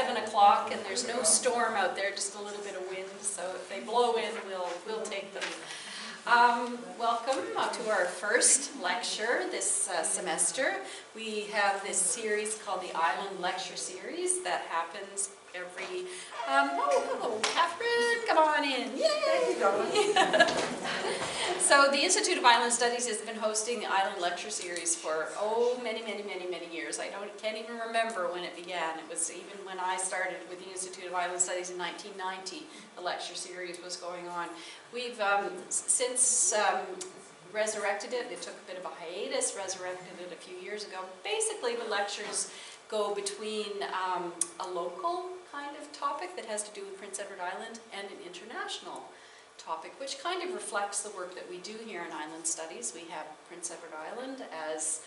7 o'clock, and there's no storm out there, just a little bit of wind, so if they blow in, we'll take them. Welcome to our first lecture this semester. We have this series called the Island Lecture Series that happens every, oh, Catherine, come on in, yay! So the Institute of Island Studies has been hosting the Island Lecture Series for, many years. I can't even remember when it began. It was even when I started with the Institute of Island Studies in 1990, the lecture series was going on. We've since resurrected it. It took a bit of a hiatus, resurrected it a few years ago. Basically, the lectures go between a local kind of topic that has to do with Prince Edward Island and an international topic, which kind of reflects the work that we do here in Island Studies. We have Prince Edward Island as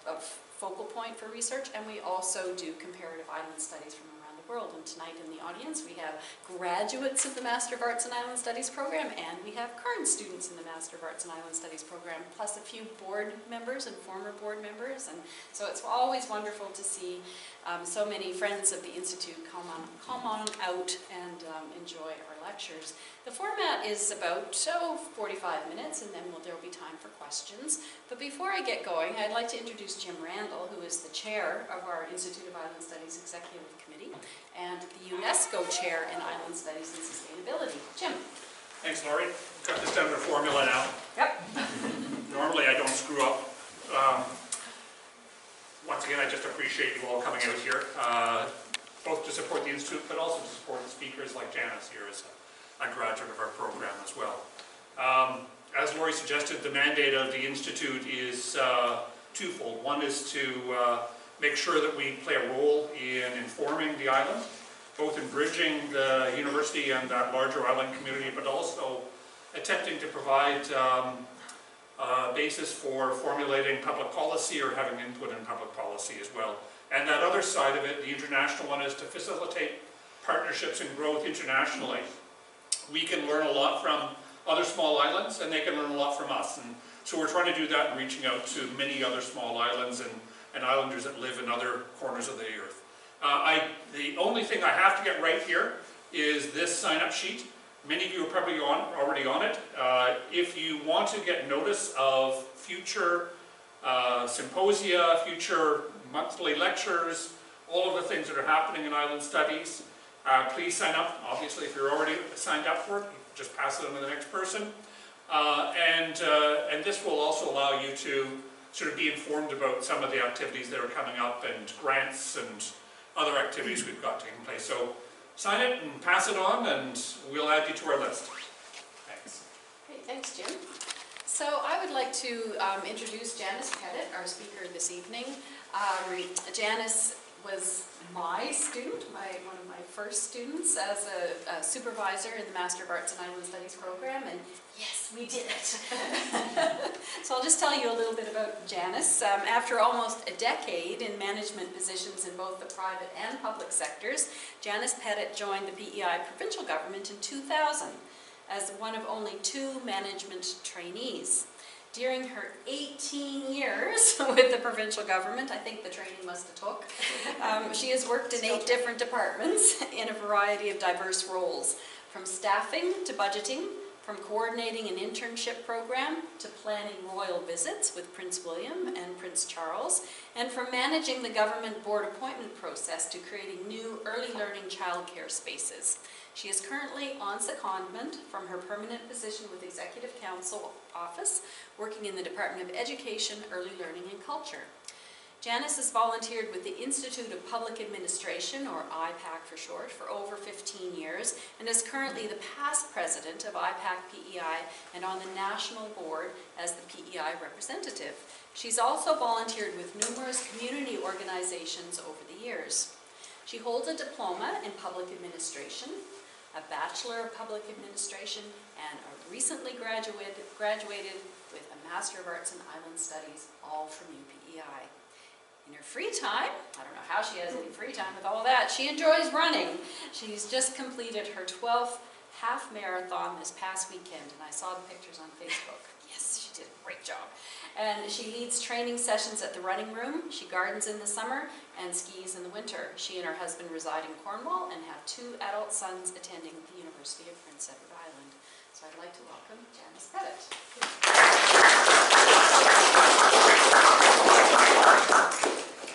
a focal point for research, and we also do comparative island studies from around the world. And tonight in the audience we have graduates of the Master of Arts in Island Studies program, and we have current students in the Master of Arts in Island Studies program, plus a few board members and former board members. And so it's always wonderful to see so many friends of the Institute come on out and enjoy our lectures. The format is about 45 minutes, and then there will be time for questions. But before I get going, I'd like to introduce Jim Randall, who is the chair of our Institute of Island Studies Executive Committee and the UNESCO Chair in Island Studies and Sustainability. Jim. Thanks, Laurie. Got this down to the formula now. Yep. Normally I don't screw up. Once again, I just appreciate you all coming out here, both to support the Institute, but also to support the speakers like Janice here as a graduate of our program as well. As Laurie suggested, the mandate of the Institute is twofold. One is to make sure that we play a role in informing the island, both in bridging the university and that larger island community, but also attempting to provide basis for formulating public policy or having input in public policy as well. And that other side of it, the international one, is to facilitate partnerships and growth internationally. We can learn a lot from other small islands, and they can learn a lot from us. And so we're trying to do that and reaching out to many other small islands and islanders that live in other corners of the earth. The only thing I have to get right here is this sign-up sheet. Many of you are probably already on it. If you want to get notice of future symposia, future monthly lectures, all of the things that are happening in Island Studies, please sign up. Obviously, if you're already signed up for it, just pass it on to the next person. And this will also allow you to sort of be informed about some of the activities that are coming up and grants and other activities we've got taking place. So sign it and pass it on, and we'll add you to our list. Thanks. Great, thanks, Jim. So I would like to introduce Janice Pettit, our speaker this evening. Janice was my student, one of my first students as a supervisor in the Master of Arts in Island Studies program, and yes, we did it. So I'll just tell you a little bit about Janice. After almost a decade in management positions in both the private and public sectors, Janice Pettit joined the PEI provincial government in 2000 as one of only 2 management trainees. During her 18 years with the provincial government, I think the training must have took, she has worked in 8 different departments in a variety of diverse roles, from staffing to budgeting, from coordinating an internship program to planning royal visits with Prince William and Prince Charles, and from managing the government board appointment process to creating new early learning childcare spaces. She is currently on secondment from her permanent position with Executive Council Office, working in the Department of Education, Early Learning and Culture. Janice has volunteered with the Institute of Public Administration, or IPAC for short, for over 15 years, and is currently the past president of IPAC PEI and on the national board as the PEI representative. She's also volunteered with numerous community organizations over the years. She holds a diploma in public administration, a Bachelor of Public Administration, and recently graduated with a Master of Arts in Island Studies, all from UPEI. In her free time, I don't know how she has any free time with all that, she enjoys running. She's just completed her 12th half marathon this past weekend, and I saw the pictures on Facebook. Yes, she did a great job. And she leads training sessions at the running room, she gardens in the summer, and skis in the winter. She and her husband reside in Cornwall and have 2 adult sons attending the University of Prince Edward Island. So I'd like to welcome Janice Pettit.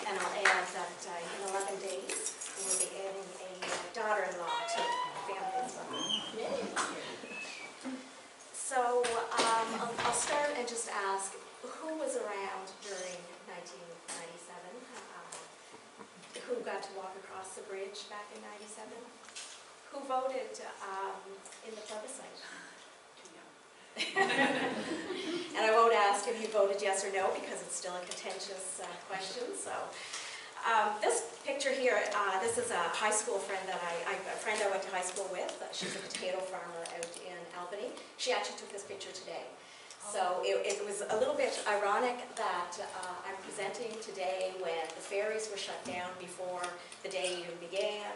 And I'll add that in 11 days, we'll be adding a daughter-in-law to the family as well. So I'll start and just ask, who was around during 1997? Who got to walk across the bridge back in 97? Who voted in the plebiscite? And I won't ask if you voted yes or no, because it's still a contentious question. So this picture here, this is a high school friend that I went to high school with. She's a potato farmer out in Albany. She actually took this picture today. So it was a little bit ironic that I'm presenting today when the ferries were shut down before the day even began,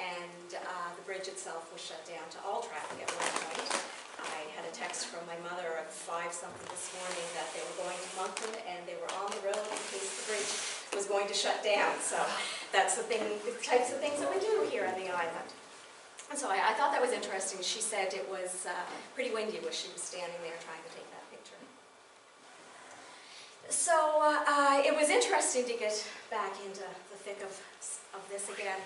and the bridge itself was shut down to all traffic at one point. I had a text from my mother at 5-something this morning that they were going to Moncton and they were on the road in case the bridge was going to shut down. So that's the types of things that we do here on the island. And so I thought that was interesting. She said it was pretty windy when she was standing there trying to take that picture. So it was interesting to get back into the thick of this again.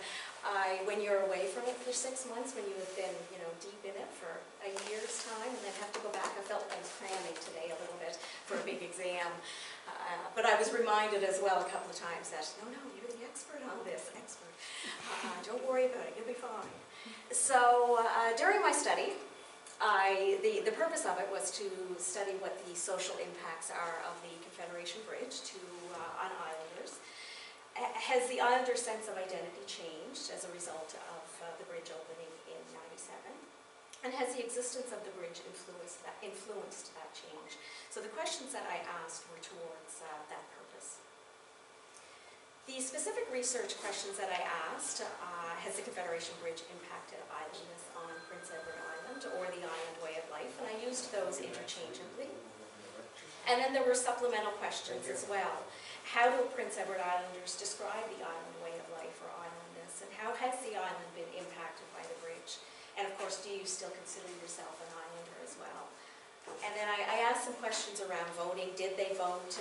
When you're away from it for 6 months, when you have been, deep in it for a year's time, and then have to go back, I felt like I was cramming today a little bit for a big exam. But I was reminded as well a couple of times that, no, you're the expert on this, expert. Don't worry about it, you'll be fine. So during my study, the purpose of it was to study what the social impacts are of the Confederation Bridge on islanders. Has the islander sense of identity changed as a result of the bridge opening in 97? And has the existence of the bridge influenced that change? So the questions that I asked were towards that purpose. The specific research questions that I asked, has the Confederation Bridge impacted islanders on Prince Edward Island or the island way of life? And I used those interchangeably. And then there were supplemental questions as well. How do Prince Edward Islanders describe the island way of life or islandness? And how has the island been impacted by the bridge? And of course, do you still consider yourself an islander as well? And then I asked some questions around voting. Did they vote?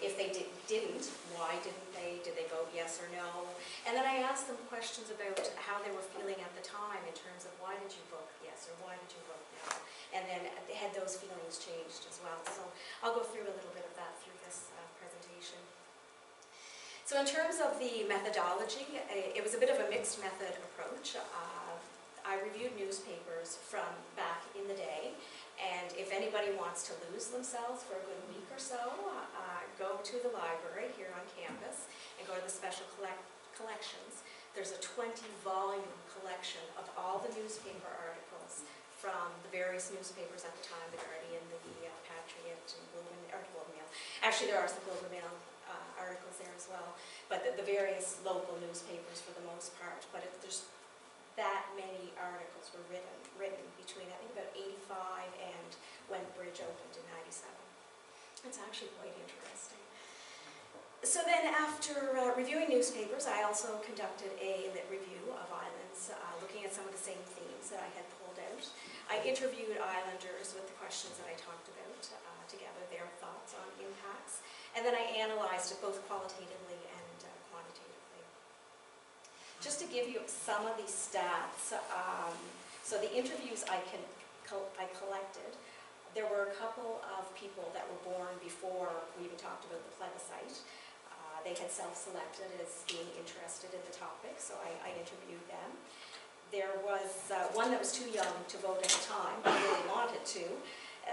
If they didn't, why didn't they? Did they vote yes or no? And then I asked them questions about how they were feeling at the time in terms of why did you vote yes or why did you vote no? And then had those feelings changed as well. So I'll go through a little bit of that through this presentation. So in terms of the methodology, it was a bit of a mixed method approach. I reviewed newspapers from back in the day, and if anybody wants to lose themselves for a good week or so, go to the library here on campus and go to the special collections. There's a 20-volume collection of all the newspaper articles from the various newspapers at the time, the Guardian, the Patriot, and Globe and Mail. Actually, there are some Globe and Mail articles there as well, but the various local newspapers for the most part. But there's that many articles were written between, I think, about 85 and when the bridge opened in 97. It's actually quite interesting. So then after reviewing newspapers, I also conducted a lit review of islands, looking at some of the same themes that I had pulled out. I interviewed islanders with the questions that I talked about to gather their thoughts on impacts. And then I analyzed it both qualitatively and quantitatively. Just to give you some of these stats, so the interviews I collected, there were a couple of people that were born before we even talked about the plebiscite. They had self-selected as being interested in the topic, so I interviewed them. There was one that was too young to vote at the time, but really wanted to.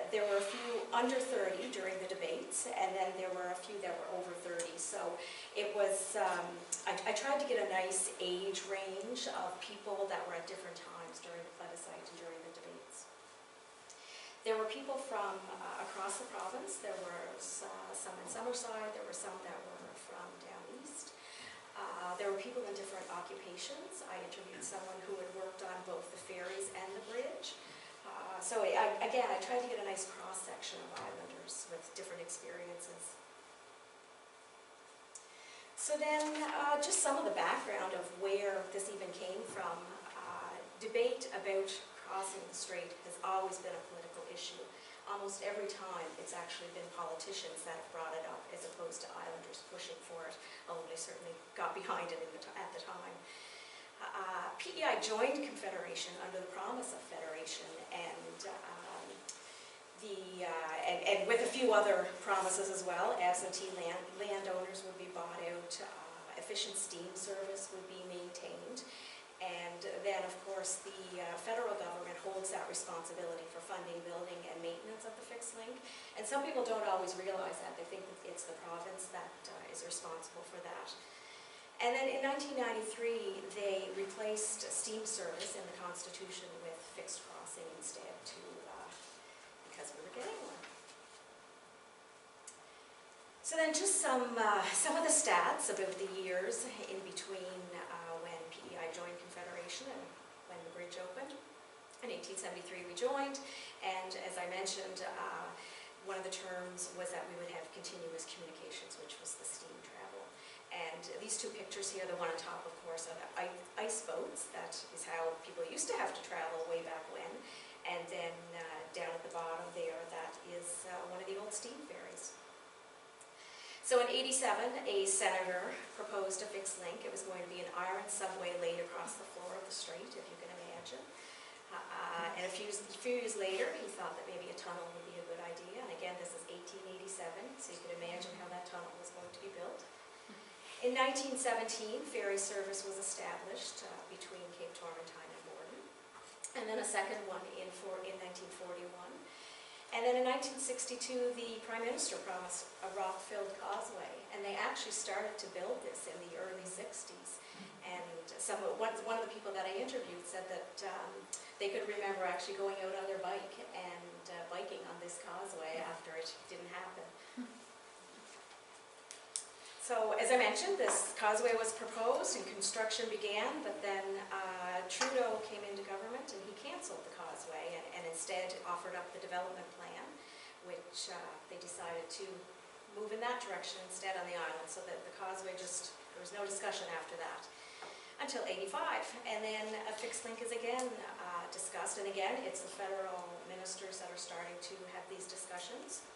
There were a few under 30 during the debates, and then there were a few that were over 30. So it was, I tried to get a nice age range of people that were at different times during the plebiscite and during the debates. There were people from across the province. There were some in Summerside. There were some that were from down east. There were people in different occupations. I interviewed someone who had worked on both the ferries and the bridge. So again, I tried to get a nice cross-section of islanders with different experiences. So then, just some of the background of where this even came from. Debate about crossing the strait has always been a political issue. Almost every time, it's actually been politicians that have brought it up, as opposed to islanders pushing for it, although they certainly got behind it at the time. PEI joined Confederation under the promise of federation, and with a few other promises as well. Absentee landowners would be bought out, efficient steam service would be maintained, and then of course the federal government holds that responsibility for funding, building, and maintenance of the fixed link. And some people don't always realize that. They think that it's the province that is responsible for that. And then in 1993, they replaced steam service in the Constitution with fixed crossing instead, because we were getting one. So then just some of the stats about the years in between when PEI joined Confederation and when the bridge opened. In 1873 we joined, and as I mentioned, one of the terms was that we would have continuous communications, which was the steam travel. And these two pictures here, the one on top, of course, are the ice boats. That is how people used to have to travel way back when. And then down at the bottom there, that is one of the old steam ferries. So in '87, a senator proposed a fixed link. It was going to be an iron subway laid across the floor of the strait, if you can imagine. And a few years later, he thought that maybe a tunnel would be a good idea. And again, this is 1887, so you can imagine how that tunnel was going to be built. In 1917, ferry service was established between Cape Tormentine and Borden. And then a second one in 1941. And then in 1962, the Prime Minister promised a rock-filled causeway, and they actually started to build this in the early 60s. And one of the people that I interviewed said that they could remember actually going out on their bike and biking on this causeway after it didn't happen. So, as I mentioned, this causeway was proposed and construction began, but then Trudeau came into government and he cancelled the causeway and instead offered up the development plan, which they decided to move in that direction instead on the island, so that the causeway there was no discussion after that until '85. And then a fixed link is again discussed, and again, it's the federal ministers that are starting to have these discussions.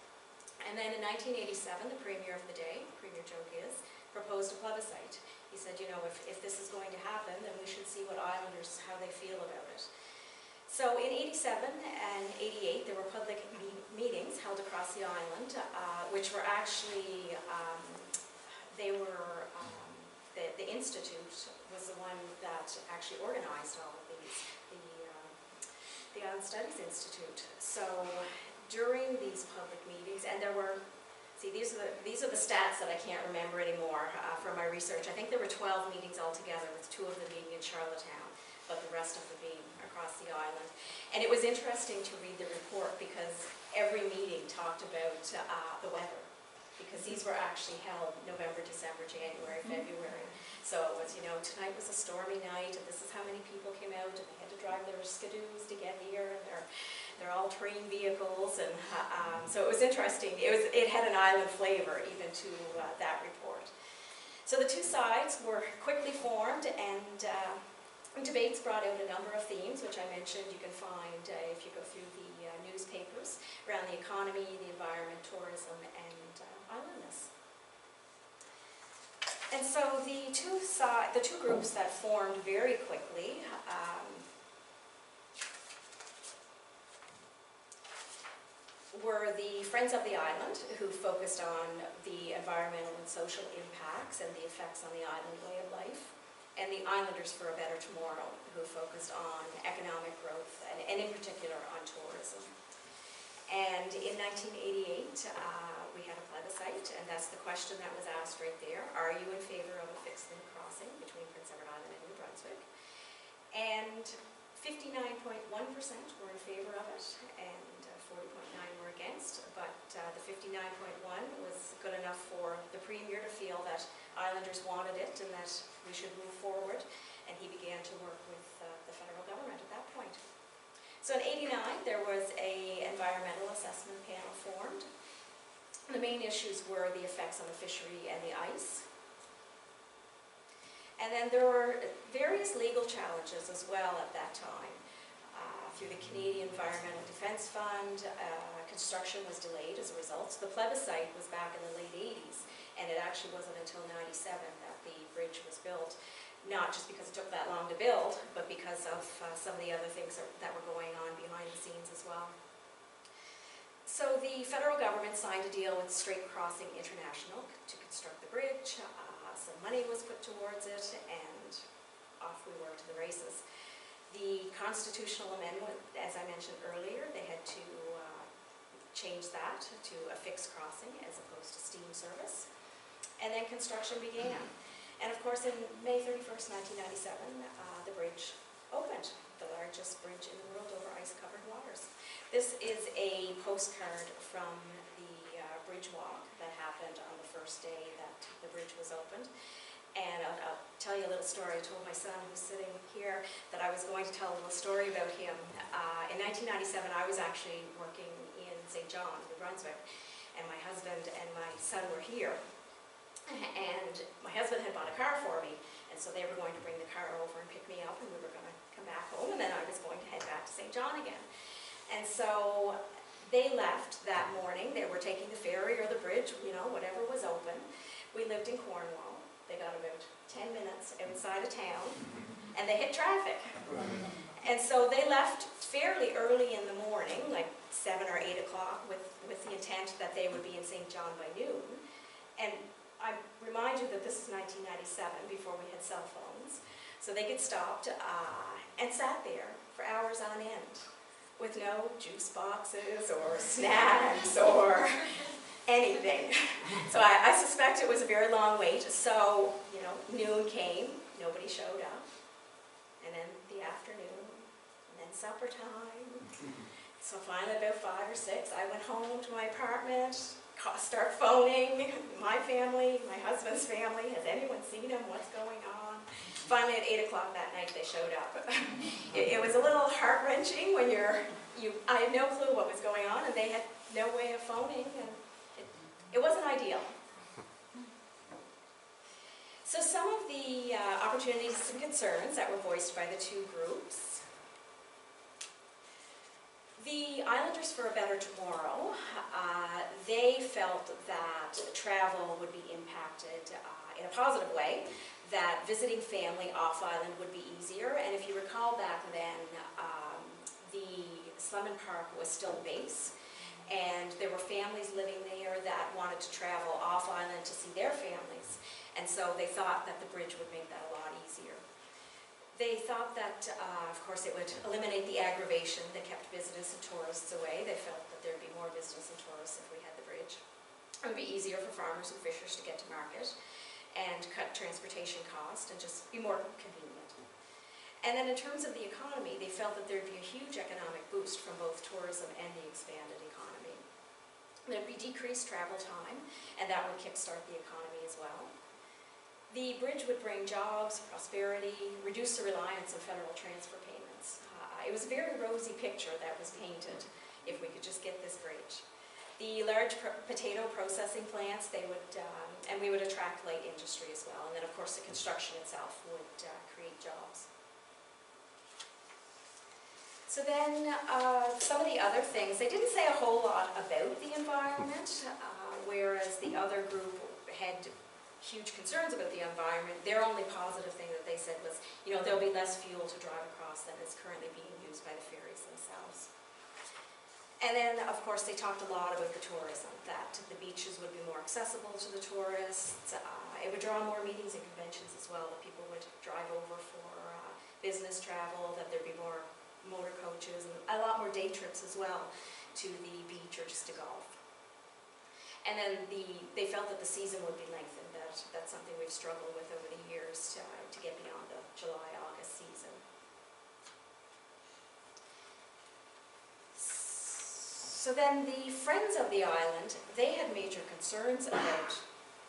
And then in 1987, the Premier of the day, Premier Joe Giz, proposed a plebiscite. He said, you know, if this is going to happen, then we should see what islanders, how they feel about it. So in '87 and '88, there were public meetings held across the island, which were actually, the Institute was the one that actually organized all of these, the Island Studies Institute. So during these public meetings, and there were, see, these are the stats that I can't remember anymore from my research. I think there were 12 meetings altogether, with 2 of them being in Charlottetown, but the rest of them being across the island. And it was interesting to read the report because every meeting talked about the weather, because these were actually held November, December, January, February. So it was, you know, tonight was a stormy night, and this is how many people came out, and they had to drive their skidoos to get here, and they're all train vehicles, and so it was interesting. It had an island flavor even to that report. So the two sides were quickly formed, and debates brought out a number of themes, which I mentioned you can find if you go through the newspapers, around the economy, the environment, tourism, and islandness. And so the two groups that formed very quickly were the Friends of the Island, who focused on the environmental and social impacts and the effects on the island way of life, and the Islanders for a Better Tomorrow, who focused on economic growth and in particular on tourism. And in 1988, we had a plebiscite, and that's the question that was asked right there. Are you in favor of a fixed link crossing between Prince Edward Island and New Brunswick? And 59.1% were in favor of it, and 40.9% were against, but the 59.1% was good enough for the Premier to feel that Islanders wanted it and that we should move forward, and he began to work with the federal government at that point. So in '89, there was an environmental assessment panel formed. The main issues were the effects on the fishery and the ice. And then there were various legal challenges as well at that time. Through the Canadian Environmental Defence Fund, construction was delayed as a result. So the plebiscite was back in the late 80s, and it actually wasn't until '97 that the bridge was built. Not just because it took that long to build, but because of some of the other things that were going on behind the scenes as well. So the federal government signed a deal with Strait Crossing International to construct the bridge. Some money was put towards it, and off we were to the races. The constitutional amendment, as I mentioned earlier, they had to change that to a fixed crossing as opposed to steam service. And then construction began. And of course, in May 31st, 1997, the bridge opened, the largest bridge in the world over ice-covered waters. This is a postcard from the bridge walk that happened on the first day that the bridge was opened. And I'll tell you a little story. I told my son, who's sitting here, that I was going to tell a little story about him. In 1997, I was actually working in St. John, New Brunswick, and my husband and my son were here. And my husband had bought a car for me, and so they were going to bring the car over and pick me up, and we were going to come back home, and then I was going to head back to St. John again. And so they left that morning. They were taking the ferry or the bridge, you know, whatever was open. We lived in Cornwall. They got about 10 minutes outside of town, and they hit traffic. And so they left fairly early in the morning, like 7 or 8 o'clock, with the intent that they would be in St. John by noon. And I remind you that this is 1997, before we had cell phones. So they get stopped and sat there for hours on end with no juice boxes or snacks or anything. So I suspect it was a very long wait. So, you know, noon came, nobody showed up. And then the afternoon, and then supper time. So finally, about 5 or 6, I went home to my apartment, start phoning my family, my husband's family. Has anyone seen him? What's going on? Finally, at 8 o'clock that night, they showed up. It was a little heart-wrenching when I had no clue what was going on, and they had no way of phoning, and it wasn't ideal. So some of the opportunities and concerns that were voiced by the two groups. The Islanders for a Better Tomorrow, they felt that travel would be impacted in a positive way, that visiting family off-island would be easier, and if you recall back then, the Slemon Park was still a base, and there were families living there that wanted to travel off-island to see their families, and so they thought that the bridge would make that a lot easier. They thought that, of course, it would eliminate the aggravation that kept visitors and tourists away. They felt that there would be more visitors and tourists if we had the bridge. It would be easier for farmers and fishers to get to market and cut transportation costs and just be more convenient. And then in terms of the economy, they felt that there would be a huge economic boost from both tourism and the expanded economy. There would be decreased travel time, and that would kickstart the economy as well. The bridge would bring jobs, prosperity, reduce the reliance on federal transfer payments. It was a very rosy picture that was painted if we could just get this bridge. The large potato processing plants, they would, and we would attract light industry as well. And then of course the construction itself would create jobs. So then some of the other things, they didn't say a whole lot about the environment, whereas the other group had huge concerns about the environment. Their only positive thing that they said was, you know, there'll be less fuel to drive across than is currently being used by the ferries themselves. And then, of course, they talked a lot about the tourism, that the beaches would be more accessible to the tourists. It would draw more meetings and conventions as well, that people would drive over for business travel, that there'd be more motor coaches, and a lot more day trips as well to the beach or just to golf. And then they felt that the season would be lengthened. That's something we've struggled with over the years to get beyond the July-August season. So then the Friends of the Island, they had major concerns about,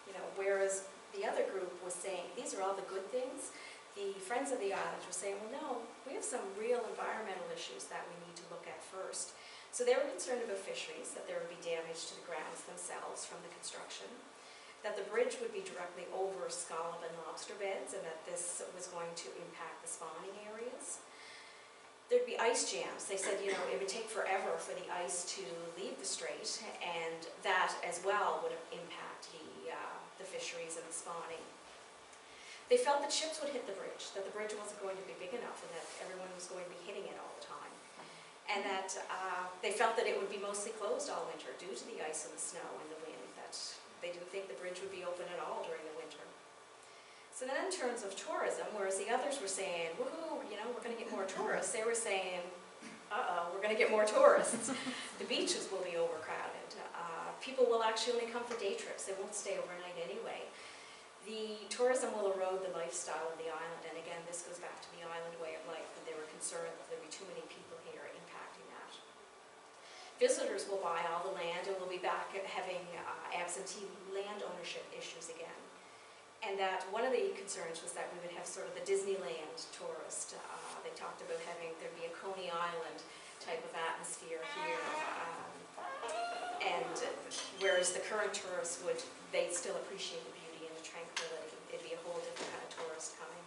you know, whereas the other group was saying, these are all the good things, the Friends of the Island were saying, well, no, we have some real environmental issues that we need to look at first. So they were concerned about fisheries, that there would be damage to the grounds themselves from the construction, that the bridge would be directly over scallop and lobster beds, and that this was going to impact the spawning areas. There'd be ice jams. They said, you know, it would take forever for the ice to leave the strait, and that as well would impact the fisheries and the spawning. They felt that ships would hit the bridge, that the bridge wasn't going to be big enough, and that everyone was going to be hitting it all the time. And that they felt that it would be mostly closed all winter due to the ice and the snow and the wind, that they didn't think the bridge would be open at all during the winter. So then in terms of tourism, whereas the others were saying, woohoo, you know, we're going to get more tourists, they were saying, uh-oh, we're going to get more tourists. The beaches will be overcrowded. People will actually only come for day trips. They won't stay overnight anyway. The tourism will erode the lifestyle of the island, and again, this goes back to the island way of life, and they were concerned that there'd be too many people here impacting that. Visitors will buy all the land, and we'll be back at having absentee land ownership issues again. And that one of the concerns was that we would have sort of the Disneyland tourist. They talked about there'd be a Coney Island type of atmosphere here. And whereas the current tourists they'd still appreciate the beauty and the tranquility. It'd be a whole different kind of tourist coming.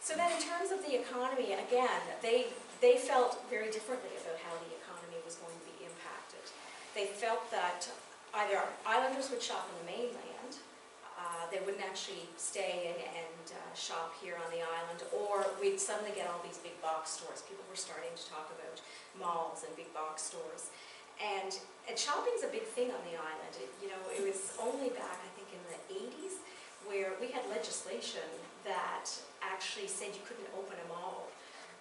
So then in terms of the economy, again, they felt very differently about how the economy was going to be impacted. They felt that either islanders would shop on the mainland, they wouldn't actually stay and shop here on the island, or we'd suddenly get all these big box stores. People were starting to talk about malls and big box stores. And shopping's a big thing on the island. It was only back, I think, in the 80s where we had legislation that actually said you couldn't open a mall.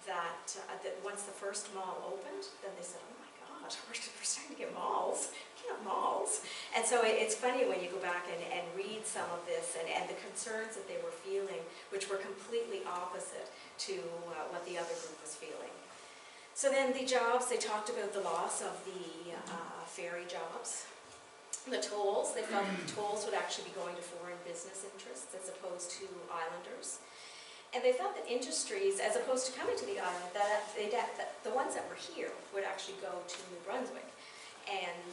That once the first mall opened, then they said, oh my God, we're starting to get malls. We can't have malls. And so it's funny when you go back and read some of this and the concerns that they were feeling, which were completely opposite to what the other group was feeling. So then the jobs, they talked about the loss of the ferry jobs. The tolls, they felt that the tolls would actually be going to foreign business interests as opposed to islanders. And they felt that industries, as opposed to coming to the island, that the ones that were here would actually go to New Brunswick. And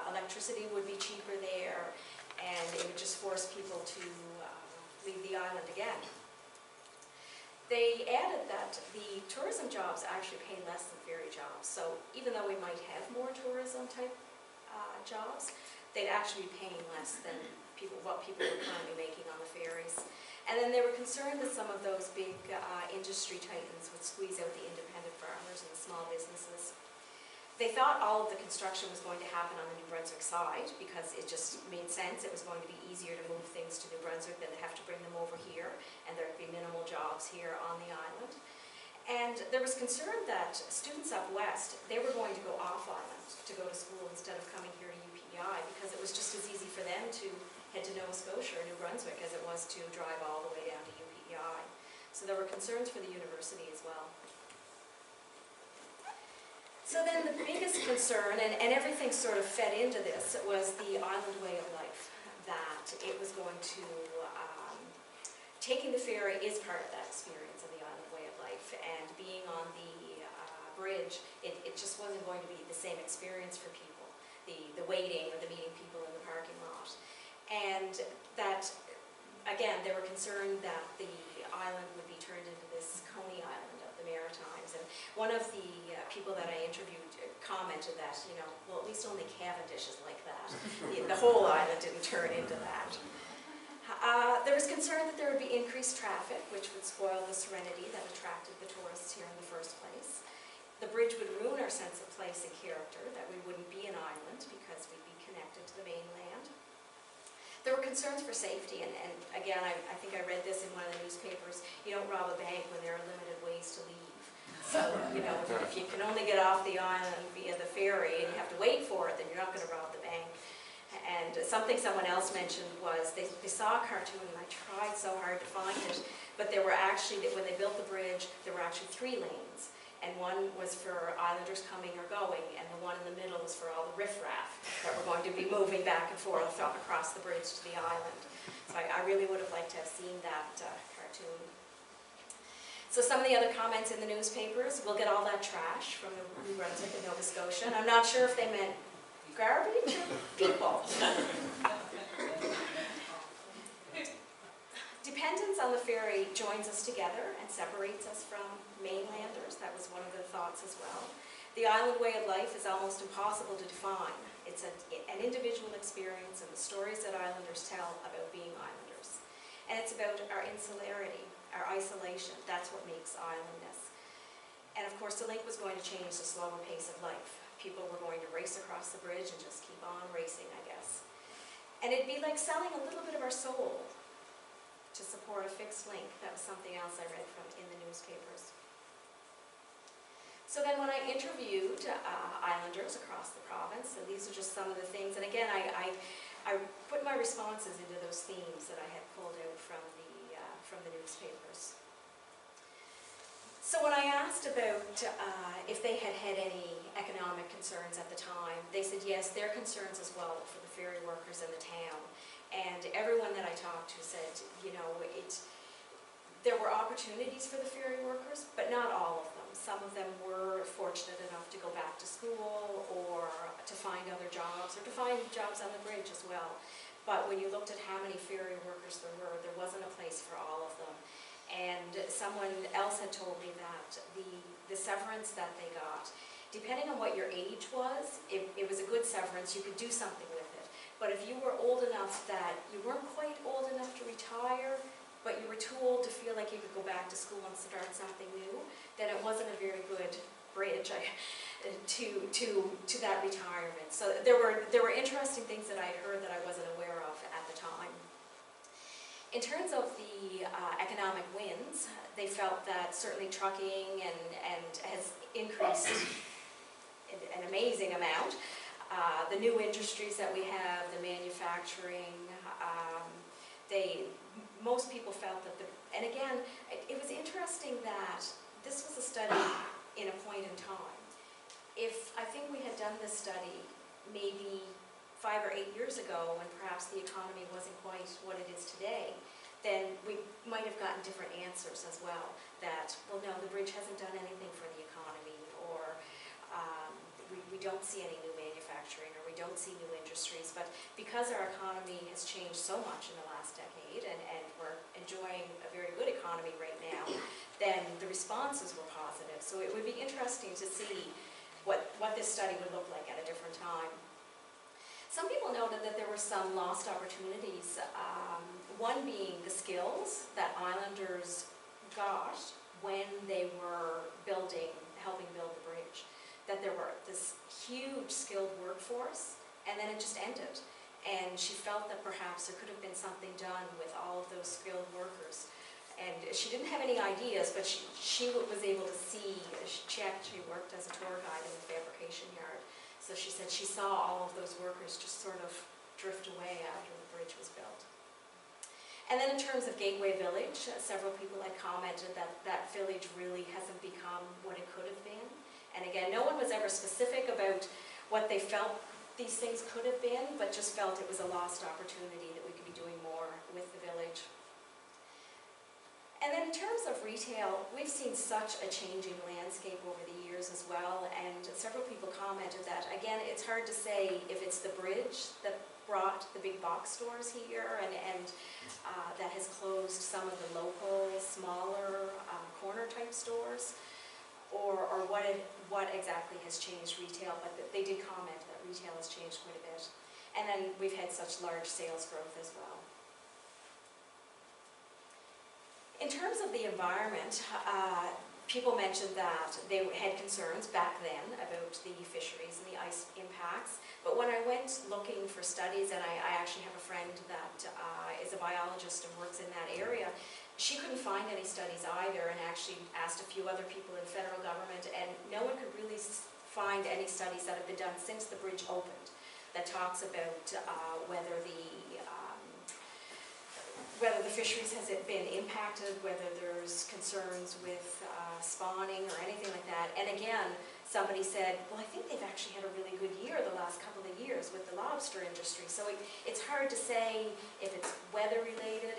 electricity would be cheaper there, and it would just force people to leave the island again. They added that the tourism jobs actually pay less than ferry jobs. So even though we might have more tourism type jobs, they'd actually be paying less than what people were currently making on the ferries. And then they were concerned that some of those big industry titans would squeeze out the independent farmers and the small businesses. They thought all of the construction was going to happen on the New Brunswick side because it just made sense. It was going to be easier to move things to New Brunswick than to have to bring them over here, and there'd be minimal jobs here on the island. And there was concern that students up west, they were going to go off island to go to school instead of coming here to UPEI because it was just as easy for them to head to Nova Scotia or New Brunswick as it was to drive all the way down to UPEI. So there were concerns for the university as well. So then the biggest concern, and everything sort of fed into this, was the island way of life. That it was going to, taking the ferry is part of that experience of the island way of life, and being on the bridge, it just wasn't going to be the same experience for people, the waiting or the meeting people in the parking lot. And that, again, they were concerned that the island would be turned into this Coney Island of the Maritimes. And one of the people that I interviewed commented that, well, at least only Cavendish is like that. The whole island didn't turn into that. There was concern that there would be increased traffic, which would spoil the serenity that attracted the tourists here in the first place. The bridge would ruin our sense of place and character, that we wouldn't be an island because we'd be connected to the mainland. There were concerns for safety, and again, I think I read this in one of the newspapers, you don't rob a bank when there are limited ways to leave. So, if you can only get off the island via the ferry and you have to wait for it, then you're not going to rob the bank. And something someone else mentioned was they saw a cartoon, and I tried so hard to find it, but there were actually, when they built the bridge, there were actually 3 lanes. And one was for islanders coming or going, and the one in the middle was for all the riffraff that were going to be moving back and forth across the bridge to the island. So I really would have liked to have seen that cartoon. So some of the other comments in the newspapers, we'll get all that trash from New Brunswick and Nova Scotia, and I'm not sure if they meant garbage or people. Dependence on the ferry joins us together and separates us from mainlanders. That was one of the thoughts as well. The island way of life is almost impossible to define. It's an individual experience and the stories that islanders tell about being islanders. And it's about our insularity, our isolation. That's what makes islandness. And of course the link was going to change the slower pace of life. People were going to race across the bridge and just keep on racing, I guess. And it'd be like selling a little bit of our soul to support a fixed link. That was something else I read from in the newspapers. So then when I interviewed islanders across the province, and these are just some of the things, and again, I put my responses into those themes that I had pulled out from the newspapers. So when I asked about if they had had any economic concerns at the time, they said yes, their concerns as well for the ferry workers in the town. And everyone that I talked to said, you know, there were opportunities for the ferry workers, but not all of them. Some of them were fortunate enough to go back to school or to find other jobs or to find jobs on the bridge as well. But when you looked at how many ferry workers there wasn't a place for all of them. And someone else had told me that the severance that they got, depending on what your age was, it was a good severance. You could do something with it. But if you were old enough that you weren't quite old enough to retire, but you were too old to feel like you could go back to school and start something new, then it wasn't a very good bridge to that retirement. So there were interesting things that I had heard that I wasn't aware of at the time. In terms of the economic wins, they felt that certainly trucking and has increased an amazing amount. The new industries that we have, the manufacturing, most people felt that and again, it was interesting that this was a study in a point in time. If I think we had done this study maybe 5 or 8 years ago when perhaps the economy wasn't quite what it is today, then we might have gotten different answers as well. That, well, no, the bridge hasn't done anything for the economy, or we don't see any new manufacturing, or we don't see new industries. But because our economy has changed so much in the last decade, and we're enjoying a very good economy right now, then the responses were positive. So it would be interesting to see what this study would look like at a different time. Some people noted that there were some lost opportunities, one being the skills that islanders got when they were helping build the bridge. That there were this huge skilled workforce, and then it just ended. And she felt that perhaps there could have been something done with all of those skilled workers. And she didn't have any ideas, but she was able to see, she actually worked as a tour guide in the fabrication yard. So she said she saw all of those workers just sort of drift away after the bridge was built. And then in terms of Gateway Village, several people had commented that that village really hasn't become what it could have been. And again, no one was ever specific about what they felt these things could have been, but just felt it was a lost opportunity that we could be doing more with the village. And then in terms of retail, we've seen such a changing landscape over the years as well, and several people commented that, again, it's hard to say if it's the bridge that brought the big box stores here and that has closed some of the local, smaller, corner-type stores, or what exactly has changed retail, but they did comment that retail has changed quite a bit. And then we've had such large sales growth as well. In terms of the environment, people mentioned that they had concerns back then about the fisheries and the ice impacts, but when I went looking for studies, and I actually have a friend that is a biologist and works in that area, she couldn't find any studies either, and actually asked a few other people in federal government, and no one could really find any studies that have been done since the bridge opened that talks about whether the fisheries has been impacted, whether there's concerns with spawning or anything like that. And again, somebody said, well, I think they've actually had a really good year the last couple of years with the lobster industry. So it's hard to say if it's weather related,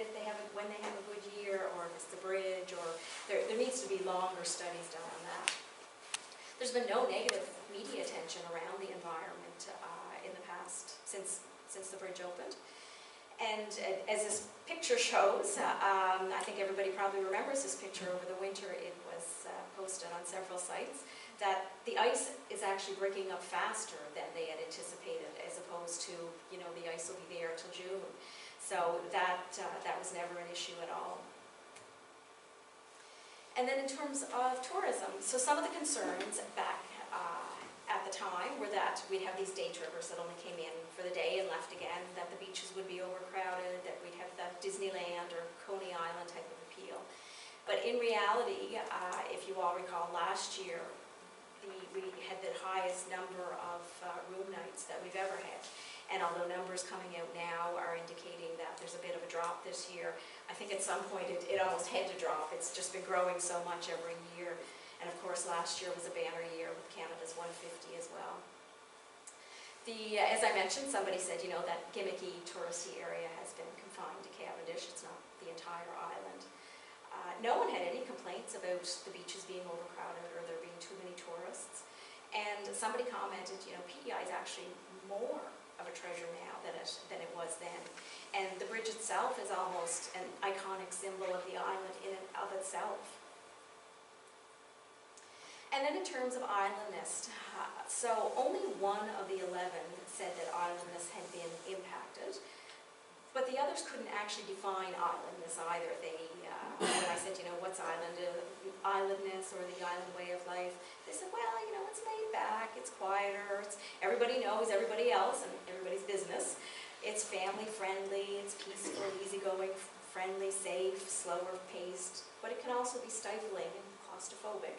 when they have a good year, or if it's the bridge, or there needs to be longer studies done on that. There's been no negative media attention around the environment in the past since the bridge opened. And as this picture shows, I think everybody probably remembers this picture over the winter. It was posted on several sites, that the ice is actually breaking up faster than they had anticipated, as opposed to, you know, the ice will be there till June. So that was never an issue at all. And then in terms of tourism, so some of the concerns back at the time were that we'd have these day trippers that only came in for the day and left again, that the beaches would be overcrowded, that we'd have the Disneyland or Coney Island type of appeal. But in reality, if you all recall, last year we had the highest number of room nights that we've ever had. And although numbers coming out now are indicating that there's a bit of a drop this year, I think at some point it almost had to drop. It's just been growing so much every year. And of course last year was a banner year with Canada's 150 as well. As I mentioned, somebody said, you know, that gimmicky touristy area has been confined to Cavendish. It's not the entire island. No one had any complaints about the beaches being overcrowded or there being too many tourists. And somebody commented, you know, PEI is actually more of a treasure now than it was then. And the bridge itself is almost an iconic symbol of the island in and of itself. And then in terms of islandness, so only one of the 11 said that islandness had been impacted, but the others couldn't actually define islandness either. When I said, you know, what's islandness or the island way of life, they said, well, you know, it's laid back, it's quieter, everybody knows everybody else and everybody's business. It's family friendly, it's peaceful, easygoing, friendly, safe, slower paced, but it can also be stifling and claustrophobic.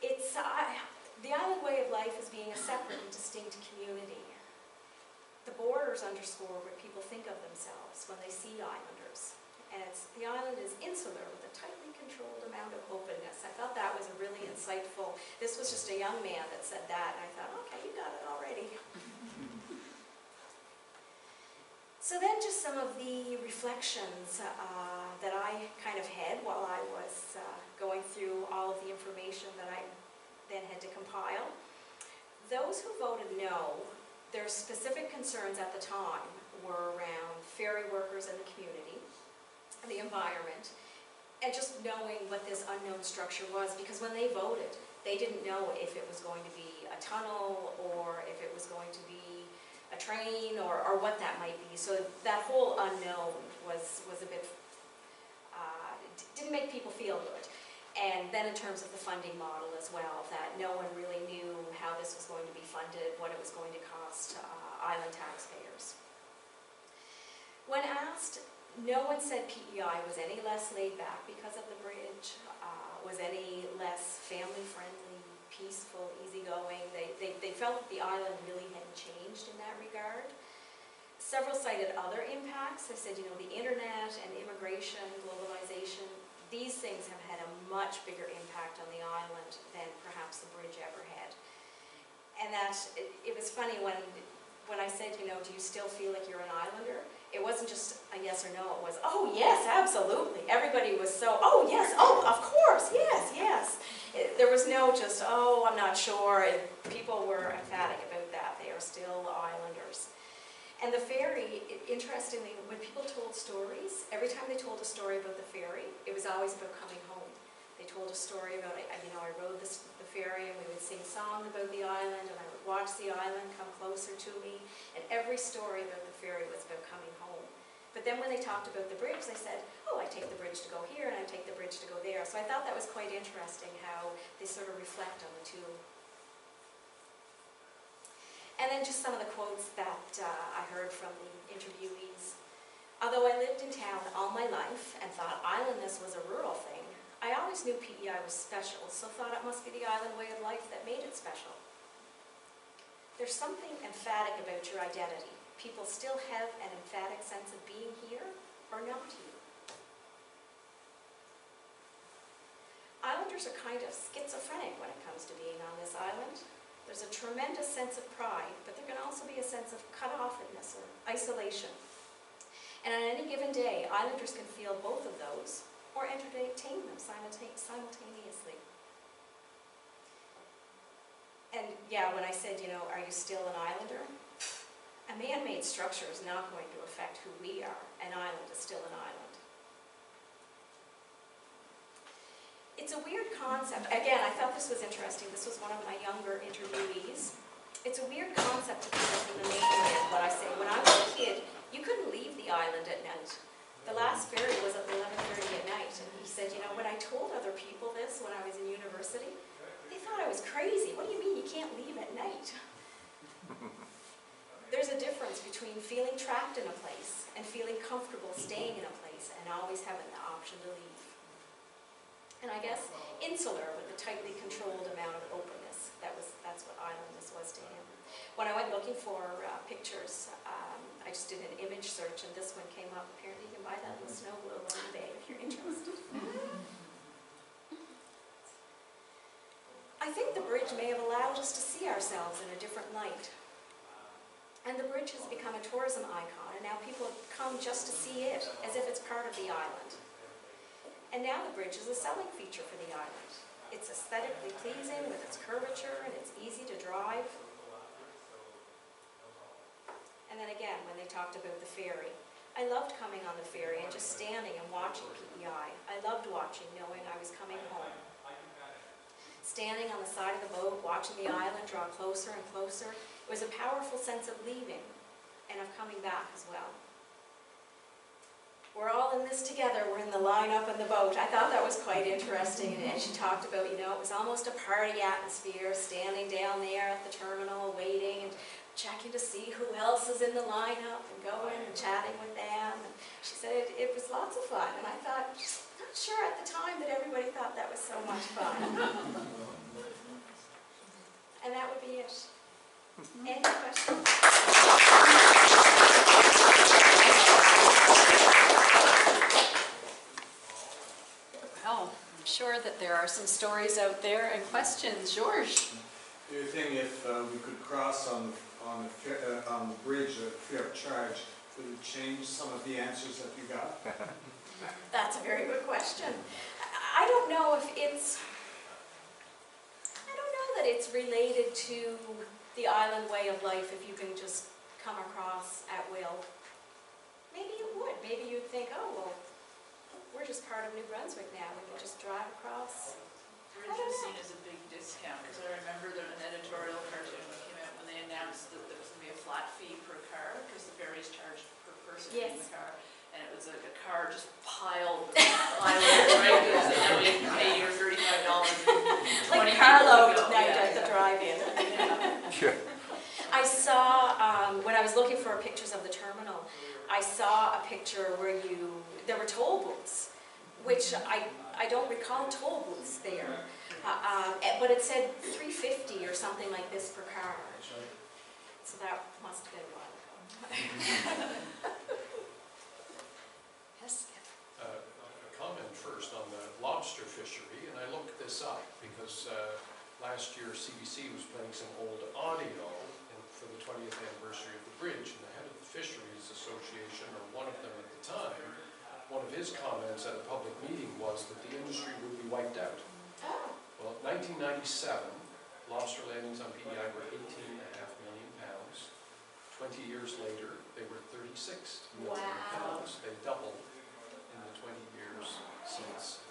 It's the island way of life is being a separate and distinct community. The borders underscore what people think of themselves when they see islanders. And the island is insular with a tightly controlled amount of openness. I thought that was a really insightful, this was just a young man that said that, and I thought, okay, you got it already. So then just some of the reflections that I kind of had while I was going through all of the information that I then had to compile. Those who voted no, their specific concerns at the time were around ferry workers in the community, the environment, and just knowing what this unknown structure was, because when they voted, they didn't know if it was going to be a tunnel or if it was going to be a train or what that might be. So that whole unknown was a bit, didn't make people feel good. And then in terms of the funding model as well, that no one really knew how this was going to be funded, what it was going to cost island taxpayers. When asked, no one said PEI was any less laid back because of the bridge, was any less family-friendly, peaceful, easygoing. They felt that the island really hadn't changed in that regard. Several cited other impacts. They said, you know, the internet and immigration, globalization, these things have had a much bigger impact on the island than perhaps the bridge ever had. And that, it was funny when I said, you know, do you still feel like you're an islander? It wasn't just a yes or no, it was, oh yes, absolutely. Everybody was so, oh yes, oh, of course, yes, yes. There was no just, oh, I'm not sure. People were emphatic about that. They are still islanders. And the ferry, interestingly, when people told stories, every time they told a story about the ferry, it was always about coming home. They told a story about, you know, I rode the ferry and we would sing songs about the island and I would watch the island come closer to me. And every story about the ferry was about coming home. But then when they talked about the bridge, they said, oh, I take the bridge to go here and I take the bridge to go there. So I thought that was quite interesting how they sort of reflect on the two. And then just some of the quotes that I heard from the interviewees. Although I lived in town all my life and thought islandness was a rural thing, I always knew PEI was special, so thought it must be the island way of life that made it special. There's something emphatic about your identity. People still have an emphatic sense of being here or not here. Islanders Islanders are kind of schizophrenic when it comes to being on this island. There's a tremendous sense of pride, but there can also be a sense of cut-offedness or isolation. And on any given day, Islanders can feel both of those or entertain them simultaneously. And yeah, when I said, you know, are you still an Islander? A man-made structure is not going to affect who we are. An island is still an island. It's a weird concept. Again, I thought this was interesting. This was one of my younger interviewees. It's a weird concept to people from the mainland, what I say. When I was a kid, you couldn't leave the island at night. The last ferry was at 11:30 at night, and he said, you know, when I told other people this when I was in university, they thought I was crazy. What do you mean you can't leave at night? There's a difference between feeling trapped in a place and feeling comfortable staying in a place and always having the option to leave. And I guess insular with a tightly controlled amount of openness. That's what islandness was to him. When I went looking for pictures, I just did an image search and this one came up. Apparently you can buy that in the snow globe on eBay if you're interested. I think the bridge may have allowed us to see ourselves in a different light. And the bridge has become a tourism icon, and now people come just to see it, as if it's part of the island. And now the bridge is a selling feature for the island. It's aesthetically pleasing with its curvature, and it's easy to drive. And then again, when they talked about the ferry, I loved coming on the ferry and just standing and watching PEI. I loved watching, knowing I was coming home. Standing on the side of the boat, watching the island draw closer and closer, it was a powerful sense of leaving and of coming back as well. We're all in this together, we're in the line up in the boat. I thought that was quite interesting, and she talked about, you know, it was almost a party atmosphere, standing down there at the terminal, waiting and checking to see who else is in the lineup and going and chatting with them. And she said it was lots of fun, and I thought, not sure at the time that everybody thought that was so much fun. And that would be it. Any questions? Well, I'm sure that there are some stories out there and questions. George? Do you think if we could cross on the bridge at free of charge, would it change some of the answers that you got? That's a very good question. I don't know if it's, I don't know that it's related to the island way of life if you can just come across at will. Maybe it would. Maybe you'd think, oh, well, we're just part of New Brunswick now. We can just drive across. Bridge was seen as a big discount, because I remember there was an editorial cartoon that came out when they announced that there was going to be a flat fee per car, because the ferries charged per person in the car. And it was like a car just piled with islands, right? It was like you pay your $35 Like carload night at the drive-in. Sure. I saw, when I was looking for pictures of the terminal, I saw a picture where there were toll booths, which I don't recall toll booths there. But it said $3.50 or something like this per car. So that must have been a while ago. A comment first on the lobster fishery, and I looked this up because last year CBC was playing some old audio for the 20th anniversary of the bridge, and the head of the Fisheries Association, or one of them at the time, one of his comments at a public meeting was that the industry would be wiped out. Well, 1997, lobster landings on PEI were 18.5 million pounds. 20 years later, they were 36 million pounds. They doubled in the 20 years since.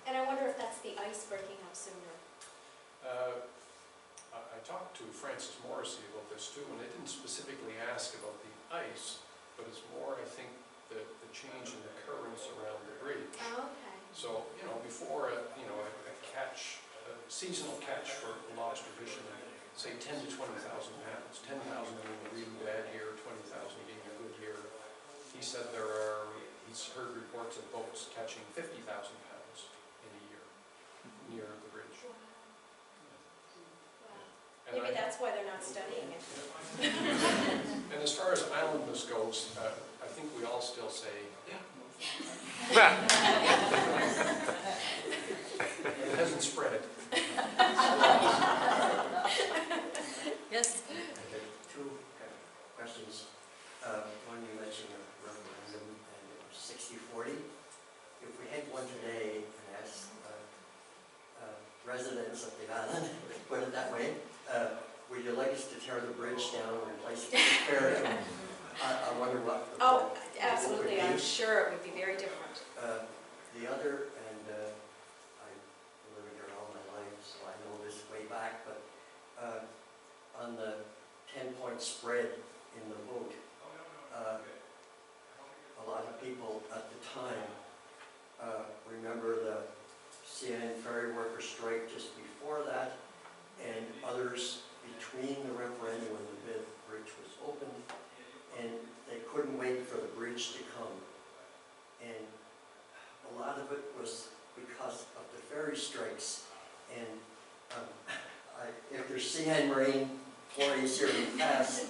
And I wonder if that's the ice breaking up sooner. I talked to Francis Morrissey about this too, and they didn't specifically ask about the ice, but it's more, I think, the change in the currents around the bridge. Oh, okay. So, you know, before a seasonal catch for lobster fishing, say 10 to 20,000 pounds, 10,000 being a really bad year, 20,000 being a good year. He said he's heard reports of boats catching 50,000 pounds in a year near the bridge. Wow. Maybe that's why they're not studying it. And as far as islandness goes, I think we all still say, yeah. It hasn't spread. 40. If we had one today and asked residents of the island, put it that way, would you like us to tear the bridge down and replace it with a ferry? I wonder what the Oh, vote absolutely, would be. I'm sure it would be very different. The other, and I've been living here all my life, so I know this way back, but on the 10-point spread in the vote, a lot of people at the time remember the CN ferry worker strike just before that, and others between the referendum and the bridge was opened, and they couldn't wait for the bridge to come. And a lot of it was because of the ferry strikes. And if there's CN Marine employees here in the past,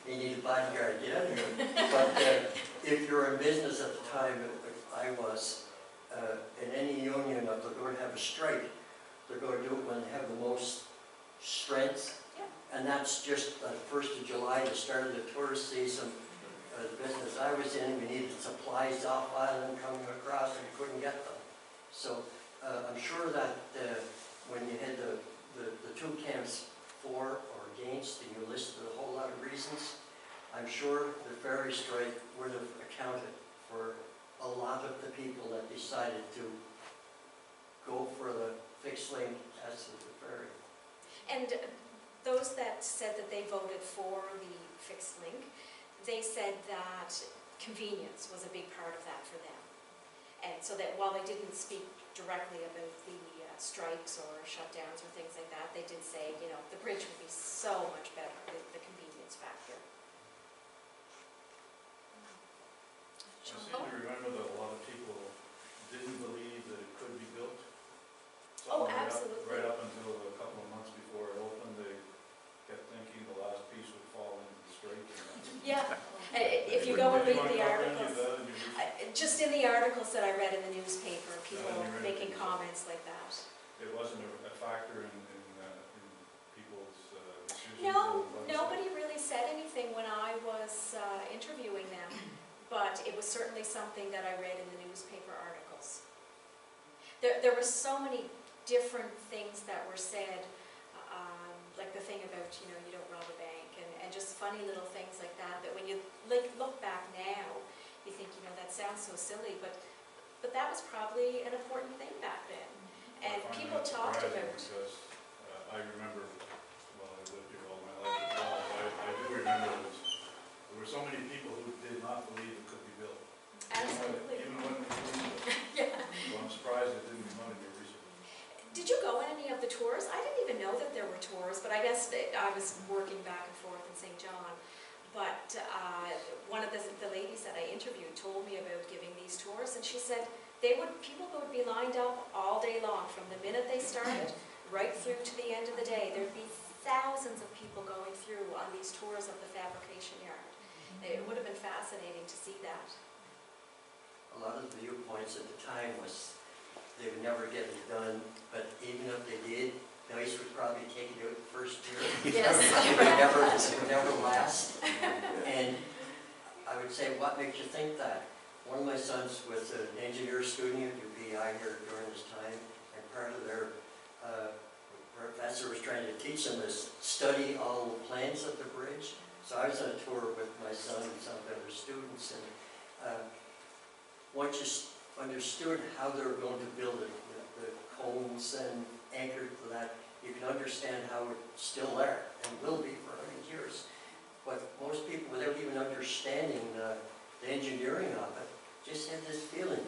you need a bodyguard to get out of here. But if you're in business at the time, I was, in any union, if they're going to have a strike, they're going to do it when they have the most strength. Yeah. And that's just the 1st of July, the start of the tourist season. The business I was in, we needed supplies off island coming across and we couldn't get them. So I'm sure that when you had the two camps for or against, and you listed a whole lot of reasons, I'm sure the ferry strike would have accounted for a lot of the people that decided to go for the fixed link as to the ferry. And those that said that they voted for the fixed link, they said that convenience was a big part of that for them. And so that while they didn't speak directly about the strikes or shutdowns or things like that, they did say, you know, the bridge would be so much better, the convenience factor. I seem to remember that a lot of people didn't believe that it could be built. Oh, Right absolutely. Right up until a couple of months before it opened, they kept thinking the last piece would fall into the strait. Yeah, if you go and read the articles, It just in the articles that I read in the newspaper, people Yeah, you read making it. comments like that. wasn't a factor in people's decisions. No, nobody really said anything when I was interviewing them, but it was certainly something that I read in the newspaper articles. There were so many different things that were said, like the thing about, you know, you don't rob a bank, and just funny little things like that, that when you look back now, you think, you know, that sounds so silly, but that was probably an important thing back then. And people talked about... Because I remember, well, I lived here all my life as well, I do remember there were so many people who did not believe it could be built. Absolutely. Even when it was built. Yeah. So I'm surprised it didn't come out in your research. Did you go on any of the tours? I didn't even know that there were tours, but I guess I was working back and forth in St. John. But one of the ladies that I interviewed told me about giving these tours, and she said people would be lined up all day long from the minute they started right through to the end of the day. There'd be thousands of people going through on these tours of the fabrication yard. It would have been fascinating to see that. A lot of the viewpoints at the time was they would never get it done, but even if they did, NICE would probably take it out the first year. Yes. It would never last. And I would say, what makes you think that? One of my sons was an engineer student at UPEI here during this time, and part of their professor was trying to teach them to study all the plans of the bridge. So I was on a tour with my son and some of the other students, and once you understood how they were going to build it, the cones and anchored to that, you can understand how it's still there and will be for 100 years. But most people, without even understanding the engineering of it, just had this feeling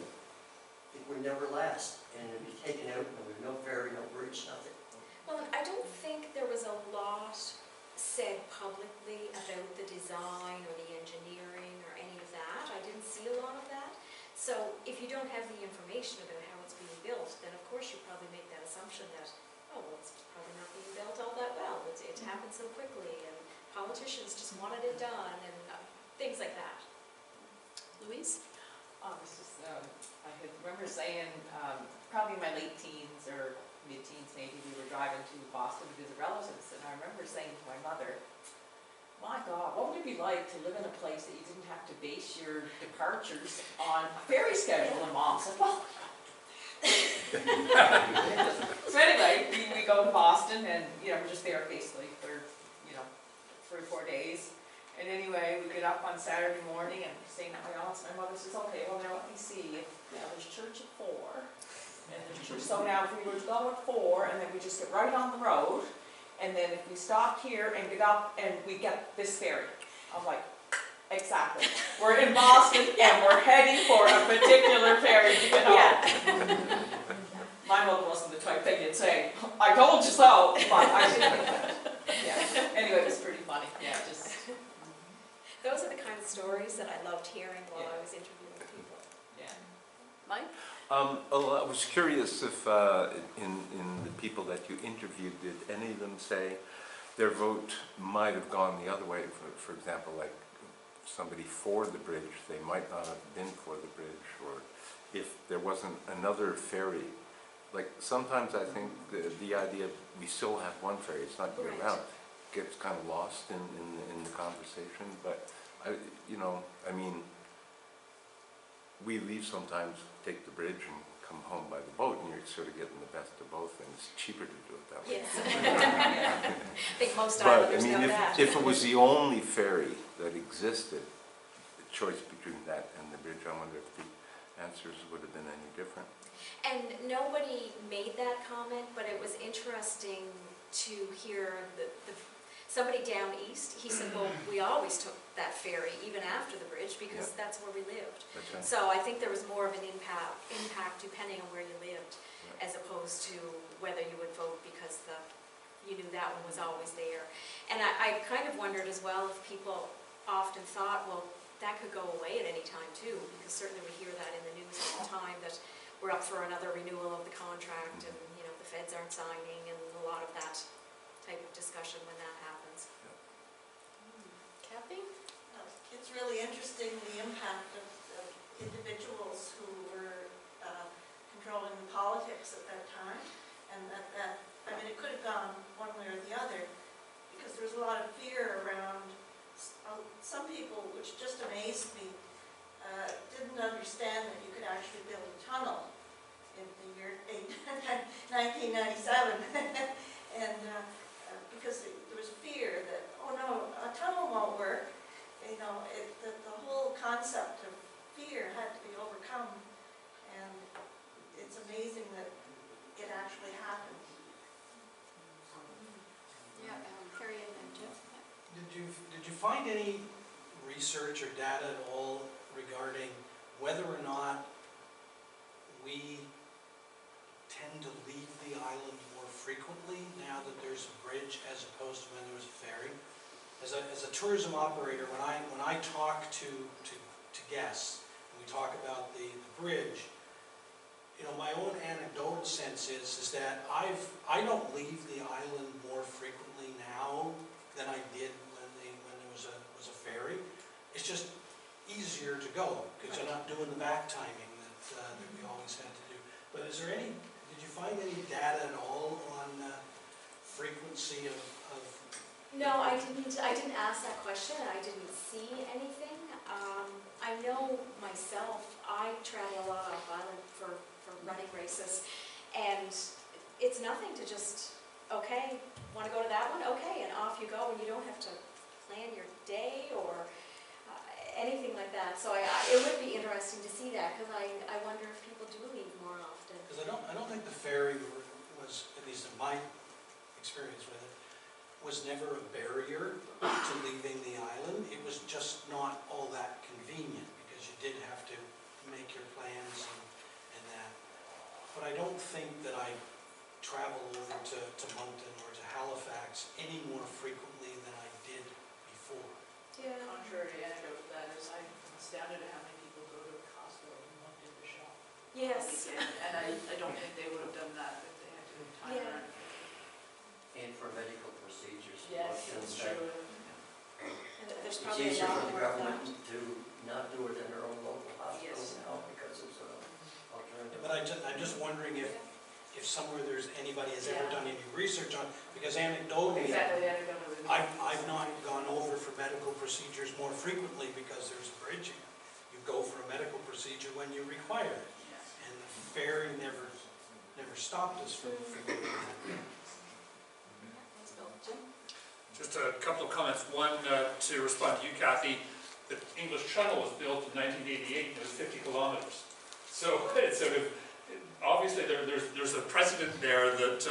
it would never last, and it would be taken out, and there was no ferry, no bridge, nothing. Well, I don't think there was a lot said publicly about the design or the engineering or any of that. I didn't see a lot of that. So if you don't have the information about how it's being built, then of course you probably make that assumption that, oh, well, it's probably not being built all that well. It happened so quickly, and politicians just wanted it done, and things like that. Louise? This is, I remember saying, probably in my late teens or mid-teens maybe, we were driving to Boston to visit relatives, and I remember saying to my mother, my God, what would it be like to live in a place that you didn't have to base your departures on a ferry schedule? And Mom said, well, so anyway, we go to Boston and, you know, we're just there basically for, you know, 3 or 4 days. And anyway, we get up on Saturday morning and staying at my aunt's. My mother says, okay, well now let me see. Now there's church at 4. And there's church. So now if we were to go at 4 and then we just get right on the road. And then if we stop here and get up and we get this ferry. I'm like, exactly. We're in Boston and we're heading for a particular ferry to get home. My mother wasn't the type thing you'd say, I told you so, but I didn't. Yeah. Anyway, it was pretty funny. Yeah, just. Those are the kind of stories that I loved hearing while I was interviewing people. Yeah. Mike? Well, I was curious if in the people that you interviewed, did any of them say their vote might have gone the other way? For example, like somebody for the bridge, they might not have been for the bridge, or if there wasn't another ferry. Like sometimes I think the idea of we still have one ferry, it's not year round, gets kind of lost in the conversation. But you know, I mean, we leave sometimes, take the bridge and come home by the boat, and you're sort of getting the best of both, and it's cheaper to do it that way. Yes. I think most But I islanders know mean, that. if it was the only ferry that existed, the choice between that and the bridge, I wonder if the answers would have been any different. And nobody made that comment, but it was interesting to hear somebody down east, he said, well, we always took that ferry, even after the bridge, because that's where we lived. That's right. So I think there was more of an impact depending on where you lived, as opposed to whether you would vote because you knew that one was always there. And I kind of wondered as well if people often thought, well, that could go away at any time too, because certainly we hear that in the news all the time, that we're up for another renewal of the contract, and you know the feds aren't signing, and a lot of that type of discussion when that happens. Kathy? It's really interesting the impact of individuals who were controlling the politics at that time, and that I mean it could have gone one way or the other, because there was a lot of fear around some people, which just amazed me, didn't understand that you could actually build a tunnel in the year 1997, and because there was fear that, oh no, a tunnel won't work. You know, the whole concept of fear had to be overcome, and it's amazing that it actually happened. Yeah, Carrie and Jeff. Did you find any research or data at all regarding whether or not we tend to leave the island more frequently now that there's a bridge as opposed to when there was a ferry? As a tourism operator, when I talk to guests and we talk about the bridge, you know, my own anecdotal sense is that I don't leave the island more frequently now than I did when there was a ferry. It's just easier to go because you're not doing the back timing that we always had to do. But did you find any data at all on frequency of? No, I didn't ask that question, and I didn't see anything. I know myself, I travel a lot off island for running races, and it's nothing to just, okay, want to go to that one? Okay, and off you go, and you don't have to plan your day or anything like that. So it would be interesting to see that, because I wonder if people do leave more often. Because I don't think the ferry was, at least in my experience with it, was never a barrier to leaving the island. It was just not all that convenient because you did have to make your plans and that. But I don't think that I travel over to Moncton or to Halifax any more frequently than I did before. Yeah. Contrary anecdote to that is I'm astounded at how many people go to Costco and look in the shop. Yes. And I don't think they would have done that if they had to have time or anything. And for medical procedures. Yes, that's true. And there's It's probably a easier lot for the more of government that. to not do it in their own local hospital Yes. now because it's an alternative. But I'm just wondering if if somewhere anybody has ever done any research on, because anecdotally, Exactly, anecdotally. I've not gone over for medical procedures more frequently because there's a bridge here. You go for a medical procedure when you require it. Yeah. And the ferry never stopped us from doing that. Just a couple of comments. One, to respond to you, Kathy, the English Channel was built in 1988 and it was 50 kilometers. So it's sort of, obviously there's a precedent there that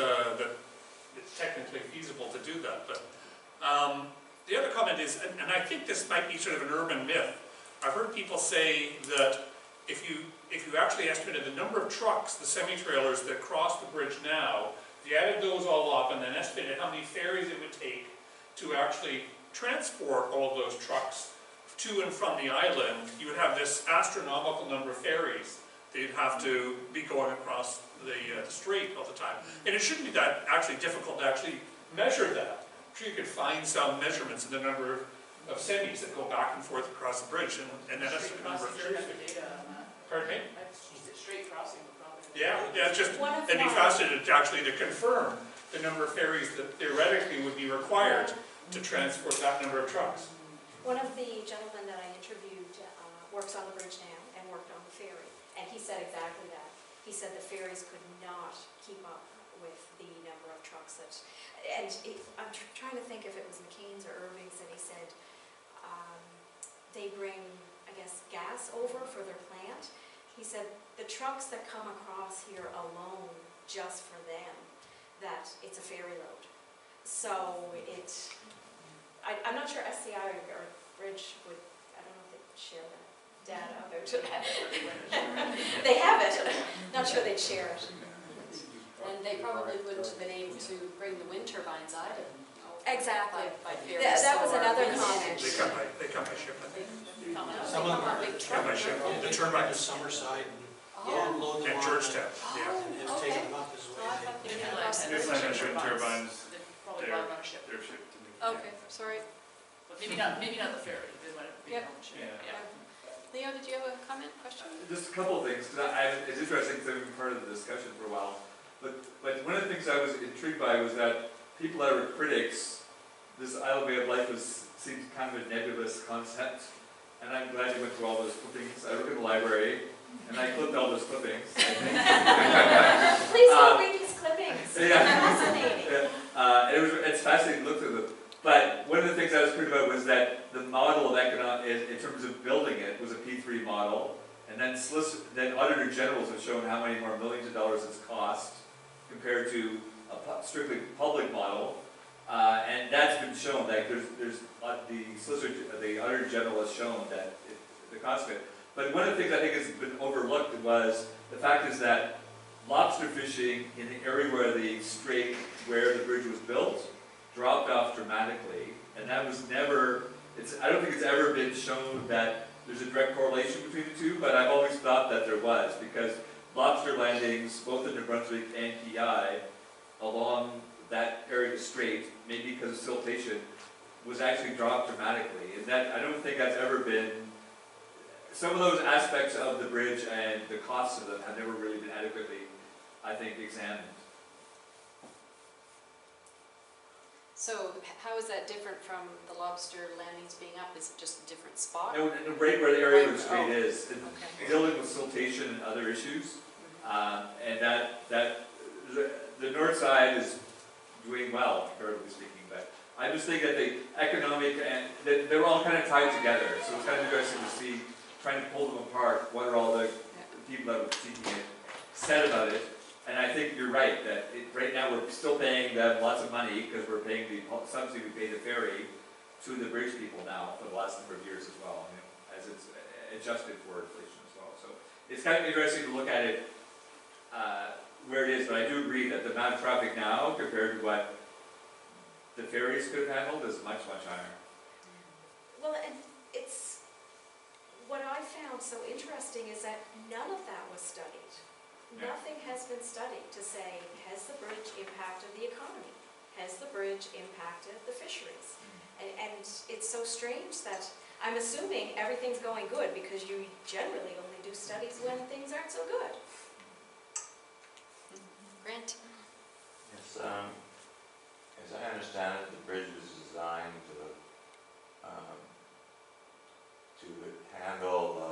it's technically feasible to do that. But the other comment is, and I think this might be sort of an urban myth, I've heard people say that if you actually estimated the number of trucks, the semi-trailers that cross the bridge now, if you added those all up and then estimated how many ferries it would take to actually transport all of those trucks to and from the island, you would have this astronomical number of ferries that you'd have to be going across the strait all the time. And it shouldn't be that actually difficult to actually measure that. I'm sure you could find some measurements in the number of semis that go back and forth across the bridge, and then that's the number of ferries. Pardon me? Straight crossing would probably. Yeah, it's just, it'd be fascinating actually to confirm the number of ferries that theoretically would be required to transport that number of trucks. One of the gentlemen that I interviewed works on the bridge now and worked on the ferry, and he said exactly that. He said the ferries could not keep up with the number of trucks that, and I'm trying to think if it was McCain's or Irving's, and he said they bring, I guess, gas over for their plant. He said the trucks that come across here alone, just for them, that it's a ferry load. So I'm not sure SCI or Bridge would, I don't know if they'd share that data about it. They have it, not sure they'd share it. And they probably wouldn't have been able to bring the wind turbines either. Exactly. By ferry. That was So another wind comment. They come by ship, I think. Some of them are big Come by truck. ship. the turbine to Summerside and load them And on Georgetown, yeah. and take them up as well. Newfoundland has wind turbines. They probably run on a ship. They're shipped to Okay, sorry. But maybe not the ferry, they might have been Yeah. on a ship. Yeah. Leo, did you have a comment, question? Just a couple of things, because it's interesting because I've been part of the discussion for a while. But one of the things I was intrigued by was that people that were critics, this island way of life seemed kind of a nebulous concept. And I'm glad you went through all those clippings. I work in the library, and I clipped all those clippings. Please don't read these clippings. Yeah. Fascinating. It's fascinating to look through them. But one of the things I was curious about was that the model of in terms of building it, was a P3 model. And then Auditor Generals have shown how many more millions of dollars it's cost compared to a strictly public model. And that's been shown, like the Auditor General has shown that the cost of it. But one of the things I think has been overlooked was the fact is that lobster fishing in the area where the bridge was built dropped off dramatically, and that was never, I don't think it's ever been shown that there's a direct correlation between the two, but I've always thought that there was, because lobster landings, both in New Brunswick and PEI, along that area of the strait, maybe because of siltation, was actually dropped dramatically. And that, I don't think that's ever been, some of those aspects of the bridge and the costs of them have never really been adequately, I think, examined. So how is that different from the lobster landings being up? Is it just a different spot? No, right where the area of the strait Oh. is, Okay. dealing with siltation and other issues. And the north side is doing well, comparatively speaking, but I just think that the economic and they're all kind of tied together. So it's kind of interesting to see, trying to pull them apart, what are all the people that were seeking it said about it. And I think you're right, that right now we're still paying them lots of money because we're paying the subsidy we pay the ferry to the bridge people now for the last number of years as well, as it's adjusted for inflation as well. So it's kind of interesting to look at it where it is, but I do agree that the amount of traffic now compared to what the ferries could have handled is much, much higher. Well, and it's, what I found so interesting is that none of that was studied. Yeah. Nothing has been studied to say, has the bridge impacted the economy? Has the bridge impacted the fisheries? And it's so strange that, I'm assuming everything's going good because you generally only do studies when things aren't so good. Grant? Yes, as I understand it, the bridge was designed to handle a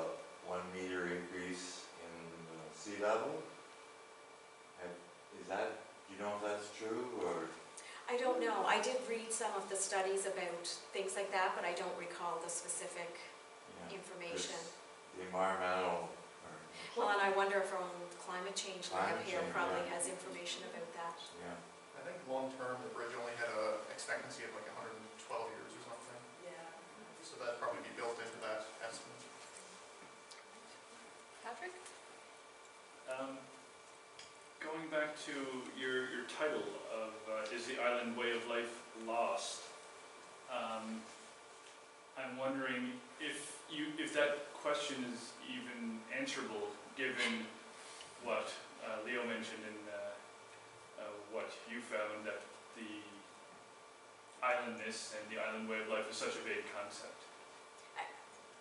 1 meter increase in sea level. Do you know if that's true, or? I don't know. I did read some of the studies about things like that, but I don't recall the specific information. The environmental. Well, and I wonder from climate change lab here probably has information about that. Yeah. I think long-term, the bridge only had a expectancy of like 112 years or something. Yeah. So that'd probably be built into that estimate. Patrick? Going back to your title of Is the Island Way of Life Lost? I'm wondering if that question is even answerable given what Leo mentioned and what you found, that the islandness and the island way of life is such a vague concept.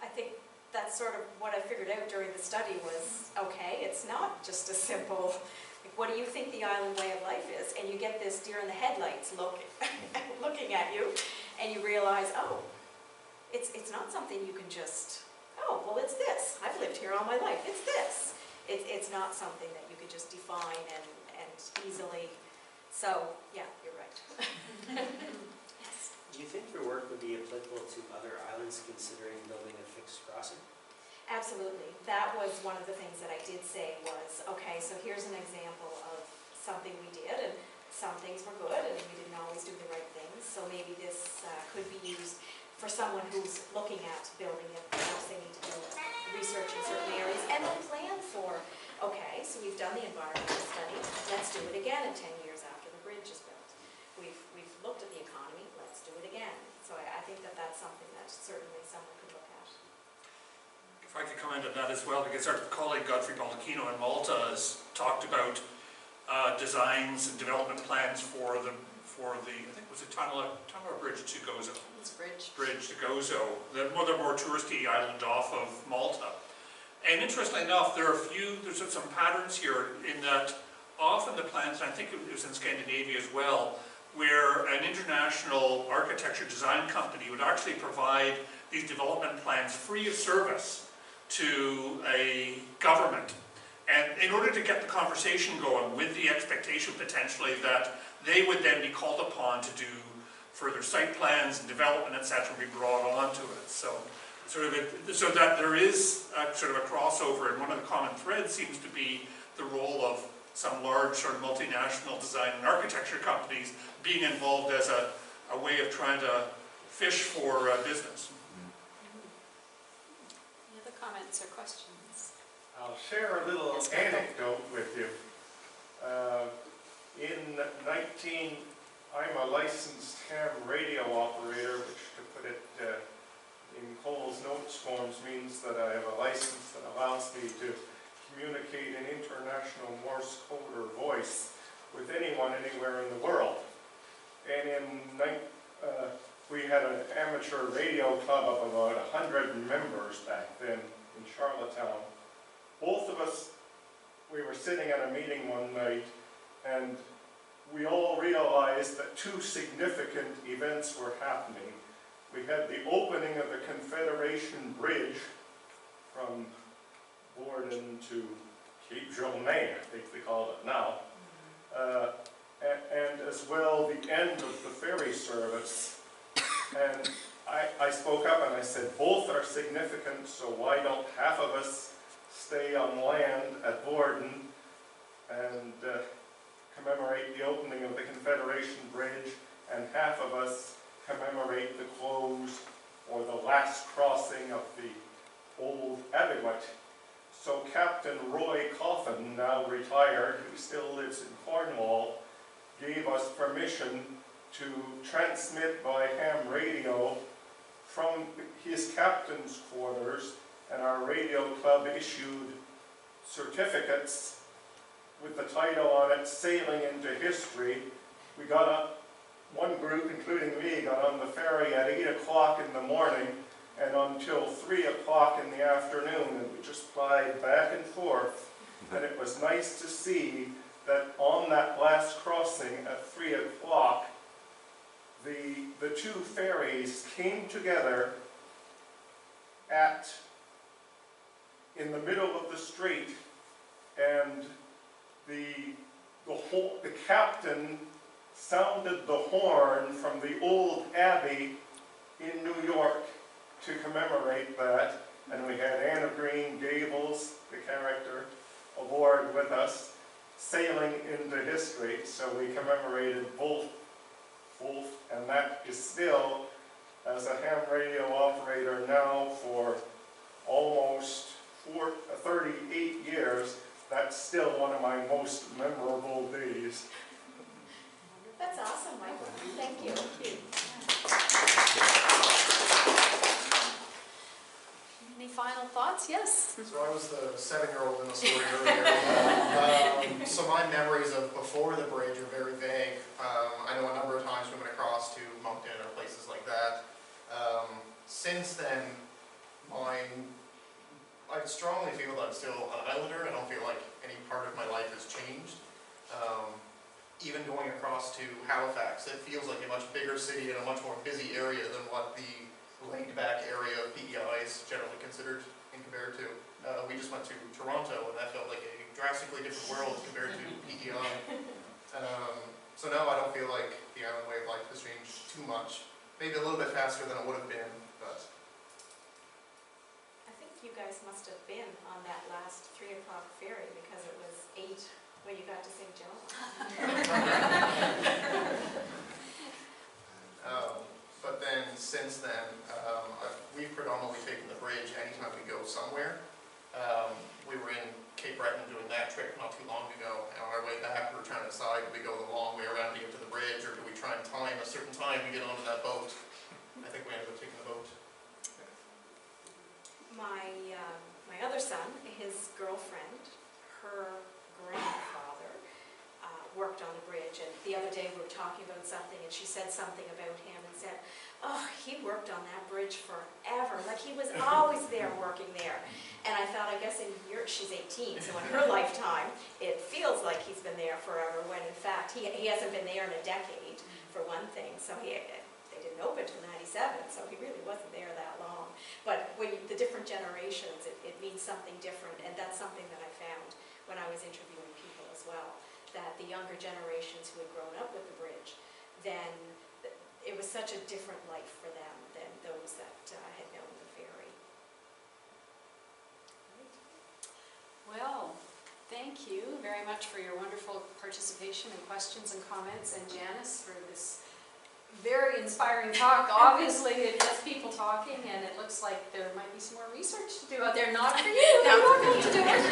I think that's sort of what I figured out during the study was, okay, it's not just a simple, like, what do you think the island way of life is? And you get this deer in the headlights looking at you, and you realize, oh, it's not something you can just, oh, well, it's this. I've lived here all my life. It's this. It's not something that you could just define and easily. So, yeah, you're right. Yes. Do you think your work would be applicable to other islands considering building a fixed crossing? Absolutely. That was one of the things that I did say was, okay, so here's an example of something we did, and some things were good, and we didn't always do the right things. So maybe this could be used for someone who's looking at building it. Perhaps they need to do research in certain areas and then plan for, okay, so we've done the environmental study, let's do it again in 10 years after the bridge is built. We've looked at the economy, let's do it again. So I think that that's something that certainly someone could look at. If I could comment on that as well, because our colleague Godfrey Baldacchino in Malta has talked about designs and development plans for the I think it was a tunnel or bridge to Gozo. It's Bridge. Bridge to Gozo, the more touristy island off of Malta. And interestingly enough, there's some patterns here in that often the plans, and I think it was in Scandinavia as well, where an international architecture design company would actually provide these development plans free of service to a government. And in order to get the conversation going with the expectation potentially that they would then be called upon to do further site plans and development, etc., be brought onto it. So so that there is sort of a crossover, and one of the common threads seems to be the role of some large sort of multinational design and architecture companies being involved as a way of trying to fish for business. Any other comments or questions? I'll share a little anecdote with you. I'm a licensed ham radio operator, which, to put it in Cole's notes forms, means that I have a license that allows me to communicate in international Morse code or voice with anyone anywhere in the world. And we had an amateur radio club of about 100 members back then in Charlottetown. Both of us, we were sitting at a meeting one night, and we all realized that two significant events were happening. We had the opening of the Confederation Bridge from Borden to Cape Jomain, I think they call it now, and as well the end of the ferry service. And I spoke up and I said, both are significant, so why don't half of us stay on land at Borden and commemorate the opening of the Confederation Bridge, and half of us commemorate the close or the last crossing of the old Abbeywood. So Captain Roy Coffin, now retired, who still lives in Cornwall, gave us permission to transmit by ham radio from his captain's quarters, and our radio club issued certificates with the title on it, Sailing into History. We got up, one group, including me, got on the ferry at 8 o'clock in the morning and until 3 o'clock in the afternoon, and we just plied back and forth. And it was nice to see that on that last crossing at 3 o'clock, the two ferries came together in the middle of the street, and the captain sounded the horn from the old abbey in New York to commemorate that. And we had Anne of Green Gables, the character, aboard with us, sailing into history. So we commemorated both, and that is still, as a ham radio operator now for almost 38 years, that's still one of my most memorable days. That's awesome, Michael. Thank you. Any final thoughts? Yes? So I was the 7-year-old in the story earlier. So my memories of before the bridge are very vague. I know a number of times we went across to Moncton or places like that. Since then, I strongly feel that I'm still an islander. I don't feel like any part of my life has changed. Even going across to Halifax, it feels like a much bigger city and a much more busy area than what the laid-back area of PEI is generally considered and compared to. We just went to Toronto, and that felt like a drastically different world compared to PEI. So no, I don't feel like the island way of life has changed too much. Maybe a little bit faster than it would have been, but... I think you guys must have been on that last 3 o'clock ferry because it was 8 when you got to St. John. But then, since then, we've predominantly taken the bridge anytime we go somewhere. We were in Cape Breton doing that trip not too long ago, and on our way back we were trying to decide, do we go the long way around to get to the bridge, or do we try and time a certain time to get onto that boat? I think we ended up taking the boat. My other son, his girlfriend, her grandfather worked on the bridge, and the other day we were talking about something, and she said something about him and said, oh, he worked on that bridge forever, like he was always there working there. And I thought, I guess she's 18, so in her lifetime, it feels like he's been there forever, when in fact, he hasn't been there in a decade, for one thing, so they didn't open until 97, so he really wasn't there that long. But when the different generations, it means something different, and that's something that I found when I was interviewing people as well, that the younger generations who had grown up with the bridge, then it was such a different life for them than those that had known the ferry. Well, thank you very much for your wonderful participation and questions and comments, and Janice for this very inspiring talk. Obviously, it gets people talking, and it looks like there might be some more research to do out there. Not for you, you're not going to do it,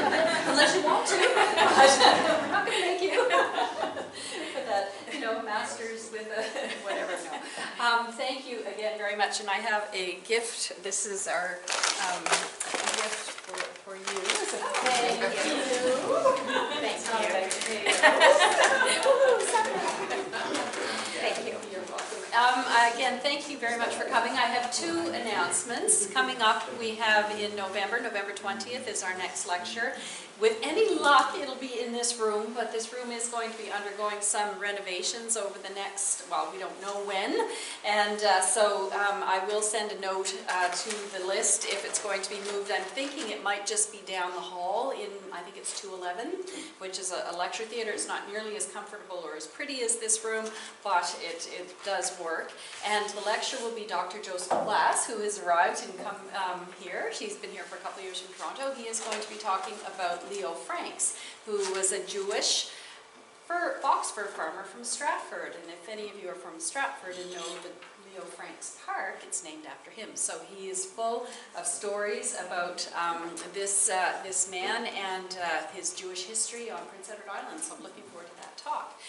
unless you want to. We're not going to make you for that, masters with a whatever. No. Thank you again very much, and I have a gift. This is our gift for you. Thank you. Thank you. You're welcome. Again, thank you very much for coming. I have 2 announcements. Coming up, we have in November 20th is our next lecture. With any luck, it'll be in this room, but this room is going to be undergoing some renovations over the next, well, we don't know when. And so I will send a note to the list if it's going to be moved. I'm thinking it might just be down the hall in, I think it's 211, which is a lecture theater. It's not nearly as comfortable or as pretty as this room, but it does work. And the lecture will be Dr. Joseph Glass, who has arrived and come here. He's been here for a couple of years from Toronto. He is going to be talking about Leo Franks, who was a Jewish fox fur farmer from Stratford. And if any of you are from Stratford and know the Leo Franks Park, it's named after him. So he is full of stories about this man and his Jewish history on Prince Edward Island. So I'm looking forward to that talk.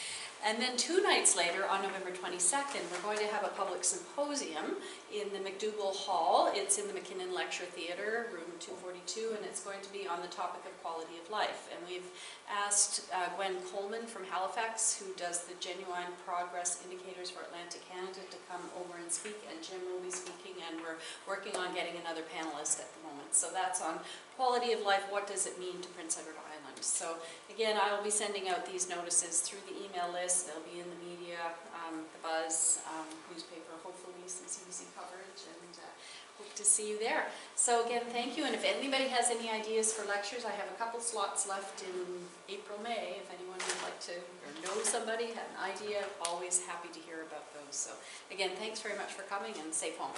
And then 2 nights later, on November 22nd, we're going to have a public symposium in the McDougall Hall. It's in the McKinnon Lecture Theatre, room 242, and it's going to be on the topic of quality of life. And we've asked Gwen Coleman from Halifax, who does the Genuine Progress Indicators for Atlantic Canada, to come over and speak, and Jim will be speaking, and we're working on getting another panelist at the moment. So that's on quality of life, what does it mean to Prince Edward Island? So again, I will be sending out these notices through the email list. They'll be in the media, the Buzz, newspaper, hopefully some CBC coverage, and hope to see you there. So again, thank you, and if anybody has any ideas for lectures, I have a couple slots left in April, May. If anyone would like to, or know somebody, have an idea, always happy to hear about those. So again, thanks very much for coming, and safe home.